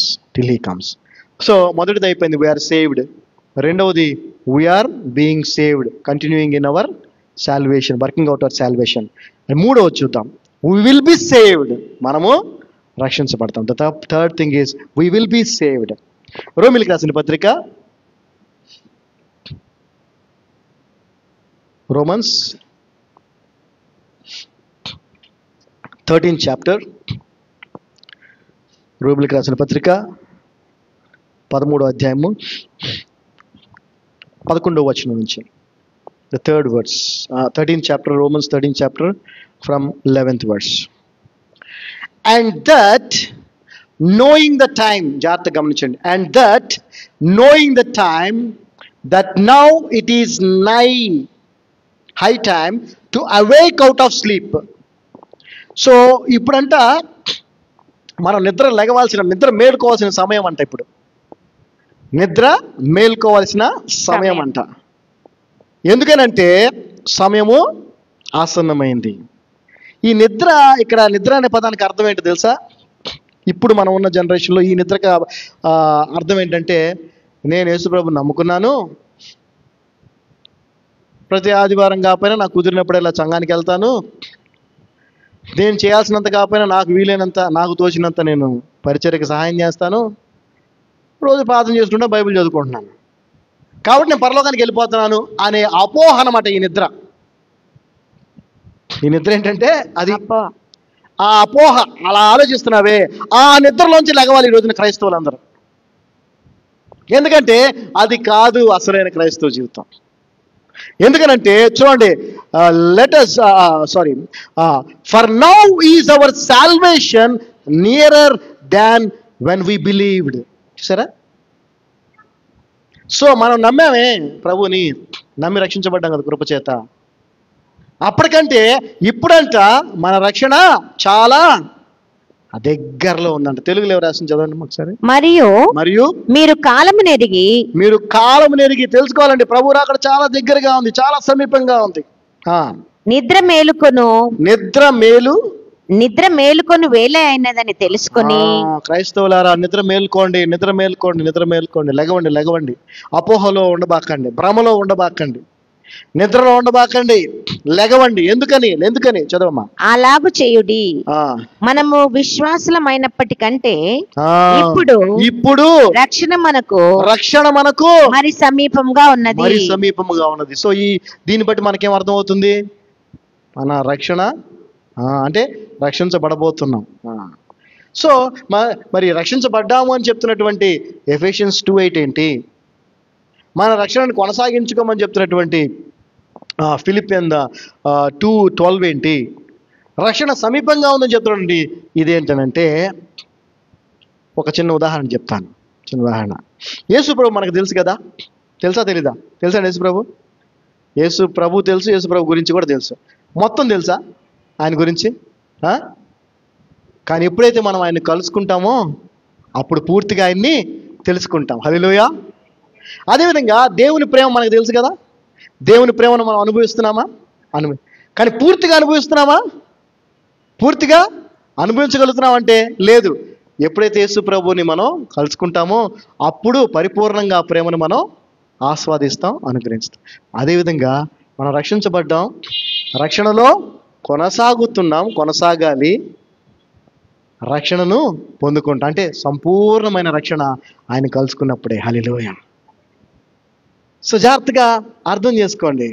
So మొదటిది అయిపోయింది, వీఆర్ సేవ్డ్. రెండవది we are being saved, continuing in our salvation, working out our salvation. మూడవది చూద్దాం, వీ విల్ బి సేవ్డ్, మనము రక్షించబడతాం. The third thing is we will be saved. రోమిలికి రాసిన పత్రిక, రోమన్స్ 13th చాప్టర్, రోమిలికి రాసిన పత్రిక 13వ అధ్యాయము 11వ వచనం నుంచి, the third verse. 13th chapter, Romans 13th chapter from 11th verse. And that knowing the time, జాగ్రత్తగా గమనించండి, and that knowing the time that now it is high time to awake out of sleep. So ఇప్పుడంట మనం నిద్ర మేలుకోవాల్సిన సమయం అంట. ఇప్పుడు నిద్ర మేల్కోవాల్సిన సమయం అంట. ఎందుకనంటే సమయము ఆసన్నమైంది. ఈ నిద్ర, ఇక్కడ నిద్ర అనే పదానికి అర్థం ఏంటో తెలుసా? ఇప్పుడు మనం ఉన్న జనరేషన్లో ఈ నిద్రకు అర్థం ఏంటంటే, నేను యేసుప్రభుని నమ్ముకున్నాను, ప్రతి ఆదివారం కాకపోయినా నాకు కుదిరినప్పుడు ఇలా సంఘానికి వెళ్తాను, నేను చేయాల్సినంత కాకపోయినా నాకు వీలైనంత, నాకు తోచినంత నేను పరిచర్యకు సహాయం చేస్తాను, రోజు ప్రార్థన చేసుకుంటా, బైబిల్ చదువుకుంటున్నాను, కాబట్టి నేను పరలోకానికి వెళ్ళిపోతున్నాను అనే అపోహ అన్నమాట ఈ నిద్ర. ఈ నిద్ర ఏంటంటే అది ఆ అపోహ. అలా ఆలోచిస్తున్నావే, ఆ నిద్రలోంచి లెగవాలి ఈ రోజున క్రైస్తవులందరూ. ఎందుకంటే అది కాదు అసలైన క్రైస్తవ జీవితం. ఎందుకనంటే చూడండి, for now is our salvation nearer than when we believed. చూసారా? సో మనం నమ్మామే ప్రభుని, నమ్మి రక్షించబడ్డాం కదా కృపచేత. అప్పటికంటే ఇప్పుడంట మన రక్షణ చాలా దగ్గరలో ఉందంట. తెలుగులో ఎవరు రాసిన చదవండి ఒకసారి. మరియు మీరు కాలము నెరిగి తెలుసుకోవాలండి, ప్రభు రాకడ చాలా దగ్గరగా ఉంది, చాలా సమీపంగా ఉంది. నిద్ర మేలుకొని వేళ అయినదని తెలుసుకొని. క్రైస్తవులారా, నిద్ర మేల్కోండి, లెగవండి. అపోహలో ఉండబాకండి, భ్రమలో ఉండబాకండి, నిద్రలో ఉండబాకండి, లెగవండి. ఎందుకని చదవమ్మా. అలాగు చేయుడి, మనము విశ్వాసులమైనప్పటికంటే ఇప్పుడు రక్షణ మనకు మరి సమీపంగా ఉన్నది. సో దీన్ని బట్టి మనకేం అర్థం అవుతుంది? మన రక్షణ అంటే రక్షించబడబోతున్నాం. సో మరి రక్షించబడ్డాము అని చెప్తున్నటువంటి ఎఫెసియన్స్ 2:8 ఏంటి? మన రక్షణను కొనసాగించుకోమని చెప్తున్నటువంటి ఫిలిపియన్ 2:12 ఏంటి? రక్షణ సమీపంగా ఉందని చెప్తున్నటువంటి ఇదేంటనంటే, ఒక చిన్న ఉదాహరణ చెప్తాను. యేసు ప్రభు మనకు తెలుసు కదా, తెలుసా తెలీదా? తెలుసా యేసు ప్రభు తెలుసు, యేసు ప్రభు గురించి కూడా తెలుసు. మొత్తం తెలుసా ఆయన గురించి? కానీ ఎప్పుడైతే మనం ఆయన్ని కలుసుకుంటామో అప్పుడు పూర్తిగా ఆయన్ని తెలుసుకుంటాం. హల్లెలూయా. అదేవిధంగా దేవుని ప్రేమ మనకు తెలుసు కదా, దేవుని ప్రేమను మనం అనుభవిస్తున్నామా? కానీ పూర్తిగా అనుభవించగలుగుతున్నామంటే లేదు. ఎప్పుడైతే యేసు ప్రభువుని మనం కలుసుకుంటామో అప్పుడు పరిపూర్ణంగా ఆ ప్రేమను మనం ఆస్వాదిస్తాం, అనుగ్రహిస్తాం. అదేవిధంగా మనం రక్షించబడ్డాం, రక్షణలో కొనసాగాలి, రక్షణను పొందుకుంటాం. అంటే సంపూర్ణమైన రక్షణ ఆయన కలుసుకున్నప్పుడే. హల్లెలూయా. సో జాగ్రత్తగా అర్థం చేసుకోండి.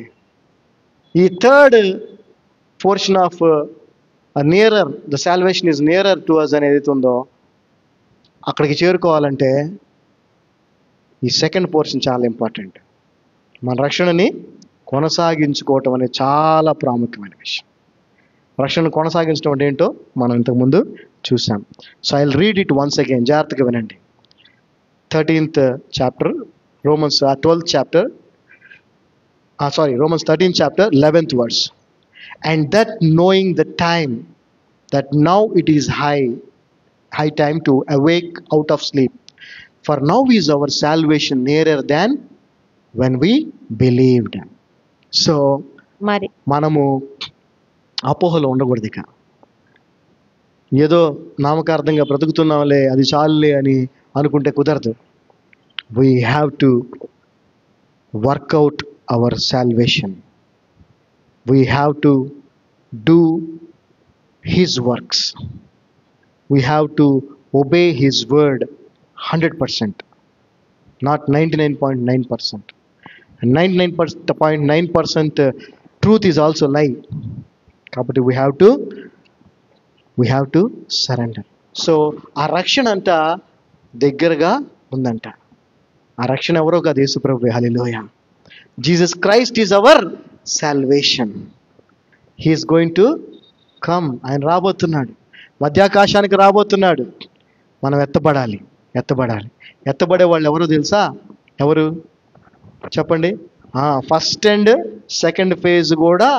ఈ third portion of nearer, the salvation is nearer to us అనేది ఉందో, అక్కడికి చేరుకోవాలంటే ఈ సెకండ్ పోర్షన్ చాలా ఇంపార్టెంట్. మన రక్షణని కొనసాగించుకోవటం అనేది చాలా ప్రాముఖ్యమైన విషయం. రక్షణ కొనసాగించడం అంటే ఏంటో మనం ఇంతకుముందు చూసాం. So I will read it once again, జాగ్రత్తగా వినండి. 13th chapter, Romans 12th chapter, Romans 13th chapter, 11th verse. And that knowing the time, that now it is high time to awake out of sleep. For now is our salvation nearer than when we believed. So మరి మనము అపోహలో ఉండకూడదు. ఇక ఏదో నామకార్థంగా బ్రతుకుతున్నాంలే, అది చాలులే అని అనుకుంటే కుదరదు. We have to work out our salvation. We have to do His works. We have to obey His word 100%, not 99.9%. And 99.9% truth is also lie. కాబట్టి we have to surrender. So ఆ రక్షణ అంట దగ్గరగా ఉందంట. ఆ రక్షణ ఎవరో కాదు, యేసు ప్రభువే. హల్లెలూయా. Jesus Christ is our salvation. He is going to come. ఆయన రాబోతున్నాడు, మధ్యాకాశానికి రాబోతున్నాడు. మనం ఎత్తబడాలి. ఎత్తబడే వాళ్ళు ఎవరో తెలుసా? ఎవరు చెప్పండి? ఫస్ట్ అండ్ సెకండ్ ఫేజ్ కూడా,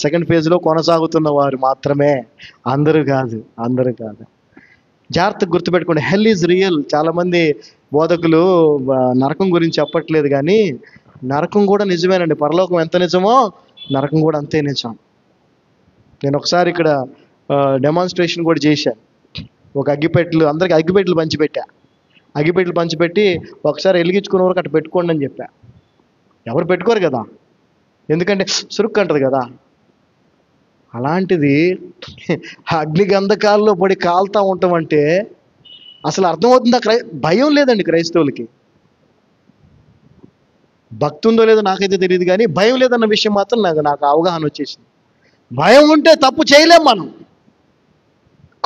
సెకండ్ ఫేజ్లో కొనసాగుతున్న వారు మాత్రమే, అందరూ కాదు. జాగ్రత్తగా గుర్తుపెట్టుకోండి, హెల్ ఈజ్ రియల్. చాలామంది బోధకులు నరకం గురించి చెప్పట్లేదు, కానీ నరకం కూడా నిజమేనండి. పరలోకం ఎంత నిజమో నరకం కూడా అంతే నిజం. నేను ఒకసారి ఇక్కడ డెమాన్స్ట్రేషన్ కూడా చేశాను. ఒక అందరికి అగ్గిపెట్టెలు పంచిపెట్టి ఒకసారి వెలిగించుకునే వరకు అట్లా పెట్టుకోండి అని చెప్పా. ఎవరు పెట్టుకోరు కదా, ఎందుకంటే సురుక్కు అంటది కదా. అలాంటిది అగ్ని గంధకాల్లో పడి కాలుతా ఉంటామంటే అసలు అర్థమవుతుందా? భయం లేదండి క్రైస్తవులకి. భక్తి ఉందో లేదో నాకైతే తెలియదు, కానీ భయం లేదన్న విషయం మాత్రం నాకు అవగాహన వచ్చేసింది. భయం ఉంటే తప్పు చేయలేం మనం.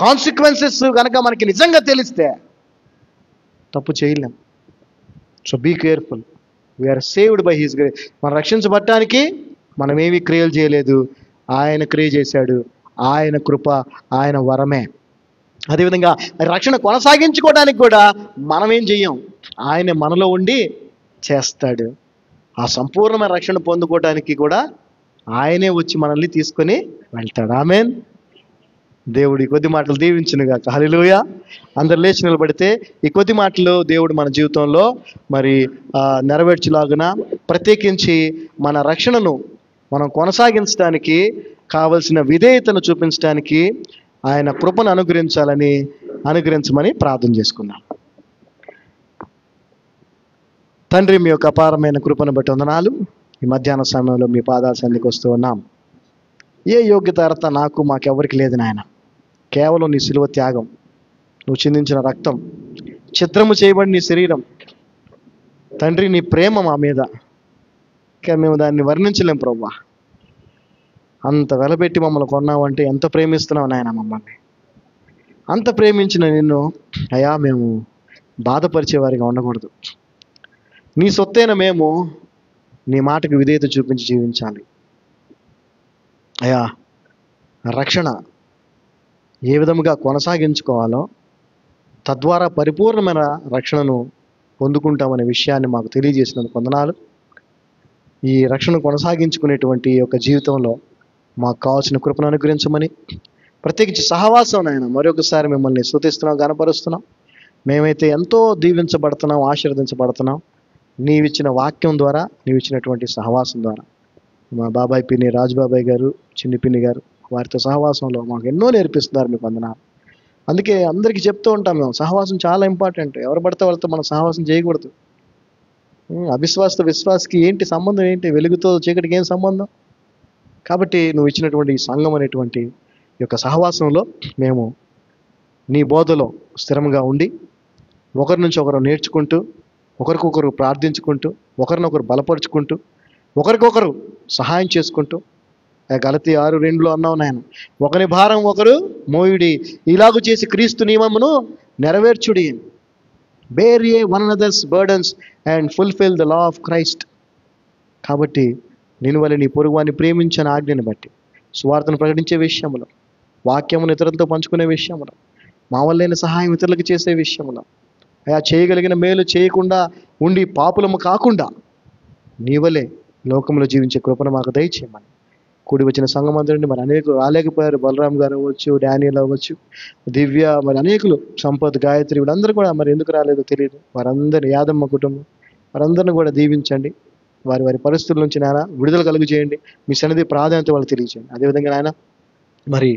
కాన్సిక్వెన్సెస్ కనుక మనకి నిజంగా తెలిస్తే తప్పు చేయలేం. So be careful. We are saved by his grace. మనం రక్షించబడటానికి మనం ఏమీ క్రియలు చేయలేదు, ఆయన క్రియ చేశాడు. ఆయన కృప, ఆయన వరమే. అదేవిధంగా రక్షణ కొనసాగించుకోవడానికి కూడా మనం ఏం చెయ్యం, ఆయన మనలో ఉండి చేస్తాడు. ఆ సంపూర్ణమైన రక్షణ పొందుకోవడానికి కూడా ఆయనే వచ్చి మనల్ని తీసుకొని వెళ్తాడు. ఆమేన్. దేవుడి కొద్ది మాటలు దీవించునుగాక. హల్లెలూయా. అందరు లేచి నిలబడితే ఈ కొద్ది మాటలు దేవుడు మన జీవితంలో మరి నెరవేర్చులాగున, ప్రత్యేకించి మన రక్షణను మనం కొనసాగించడానికి కావలసిన విధేయతను చూపించడానికి ఆయన కృపను అనుగ్రహించమని ప్రార్థన చేసుకుందాం. తండ్రి, మీ యొక్క అపారమైన కృపను బట్టి వందనాలు. ఈ మధ్యాహ్న సమయంలో మీ పాదాల సన్నిధికి వస్తూ ఉన్నాం. ఏ యోగ్యత అర్హత మాకెవరికి లేదు నాయన. కేవలం నీ శిలువ త్యాగం, నువ్వు చిందించిన రక్తం, చిత్రము చేయబడి నీ శరీరం, తండ్రి నీ ప్రేమ మా మీద, ఇంకా మేము దాన్ని వర్ణించలేం ప్రభువా. అంత వెలపెట్టి మమ్మల్ని కొన్నావంటే ఎంత ప్రేమిస్తున్నావు నాయన మమ్మల్ని. అంత ప్రేమించిన నిన్ను అయ్యా మేము బాధపరిచేవారిగా ఉండకూడదు. నీ సొత్తైన మేము నీ మాటకు విధేయత చూపించి జీవించాలి. అయ్యా, రక్షణ ఏ విధముగా కొనసాగించుకోవాలో, తద్వారా పరిపూర్ణమైన రక్షణను పొందుకుంటామనే విషయాన్ని మాకు తెలియజేసినందుకు వందనాలు. ఈ రక్షణ కొనసాగించుకునేటువంటి యొక్క జీవితంలో మాకు కావాల్సిన కృపను అనుగ్రహించమని, ప్రత్యేకించి సహవాసం నాయన మరొకసారి మిమ్మల్ని స్తుతిస్తున్నాం, గణపరుస్తున్నాం. మేమైతే ఎంతో దీవించబడుతున్నాం, ఆశీర్వదించబడుతున్నాం నీవిచ్చిన వాక్యం ద్వారా, నీవిచ్చినటువంటి సహవాసం ద్వారా. మా బాబాయ్ పిన్ని రాజుబాబాయ్ గారు, చిన్ని పిన్ని గారు, వారితో సహవాసంలో మాకు ఎన్నో నేర్పిస్తున్నారు. మీకు వందనాలు. అందుకే అందరికీ చెప్తూ ఉంటాం, మేము సహవాసం చాలా ఇంపార్టెంట్. ఎవరు పడితే వాళ్ళతో మనం సహవాసం చేయకూడదు. అవిశ్వాసతో విశ్వాసకి ఏంటి సంబంధం? ఏంటి వెలుగుతో చీకటికి ఏం సంబంధం? కాబట్టి నువ్వు ఇచ్చినటువంటి ఈ సంఘం అనేటువంటి ఈ యొక్క సహవాసంలో మేము నీ బోధలో స్థిరంగా ఉండి, ఒకరి నుంచి ఒకరు నేర్చుకుంటూ, ఒకరికొకరు ప్రార్థించుకుంటూ, ఒకరినొకరు బలపరుచుకుంటూ, ఒకరికొకరు సహాయం చేసుకుంటూ, గలతీ 6:2 అన్నావు నాయన, ఒకరి భారం ఒకరు మోయుడి, ఇలాగు చేసి క్రీస్తు నియమమును నెరవేర్చుడి. Bear ye one another's burdens and fulfil the law of Christ. కాబట్టి నేను వల్ల నీ పొరుగువాన్ని ప్రేమించిన ఆజ్ఞను బట్టి సువార్తను ప్రకటించే విషయంలో, వాక్యమును ఇతరులతో పంచుకునే విషయంలో, మా వల్లైన సహాయం ఇతరులకు చేసే విషయంలో, అయా చేయగలిగిన మేలు చేయకుండా ఉండి పాపులము కాకుండా నీ వలే లోకంలో జీవించే కృపను మాకు దయచేయమని కూడి వచ్చిన సంఘం అందరండి. మరి అనేకులు రాలేకపోయారు. బలరాం గారు అవ్వచ్చు, డానియల్ అవ్వచ్చు, దివ్య, మరి అనేకులు, సంపత్, గాయత్రి, వీళ్ళందరూ కూడా మరి ఎందుకు రాలేదో తెలియదు. వారందరినీ, యాదమ్మ కుటుంబం, వారందరిని కూడా దీవించండి. వారి వారి పరిస్థితుల నుంచి నాయన విడుదల కలుగు చేయండి. మీ సన్నిధి ప్రాధాన్యత వాళ్ళు తెలియజేయండి. అదేవిధంగా నాయన మరి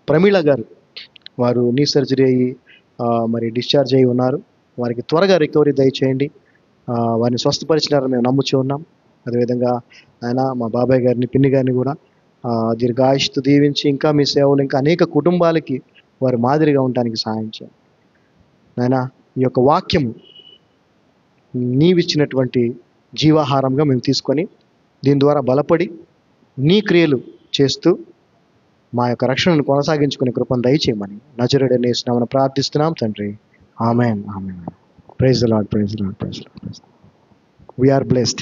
ప్రమీళ గారు, వారు నీ సర్జరీ అయ్యి మరి డిశ్చార్జ్ అయ్యి ఉన్నారు. వారికి త్వరగా రికవరీ దయచేయండి. వారిని స్వస్థపరిచినారని మేము నమ్ముచూ ఉన్నాం. అదేవిధంగా ఆయన మా బాబాయ్ గారిని, పిన్ని గారిని కూడా దీర్ఘాయుష్తో దీవించి ఇంకా మీ సేవలు ఇంకా అనేక కుటుంబాలకి వారు మాదిరిగా ఉండడానికి సహాయం చేయండి. నాయన ఈ యొక్క వాక్యము నీవిచ్చినటువంటి జీవాహారంగా మేము తీసుకొని దీని ద్వారా బలపడి నీ క్రియలు చేస్తూ మా యొక్క రక్షణను కొనసాగించుకునే కృపను దయచేయమని నజరేయుడైన యేసు నామమున ప్రార్థిస్తున్నాం తండ్రి. ఆమేన్. ఆమేన్. Praise the Lord. Praise the Lord. Praise the Lord. We are blessed.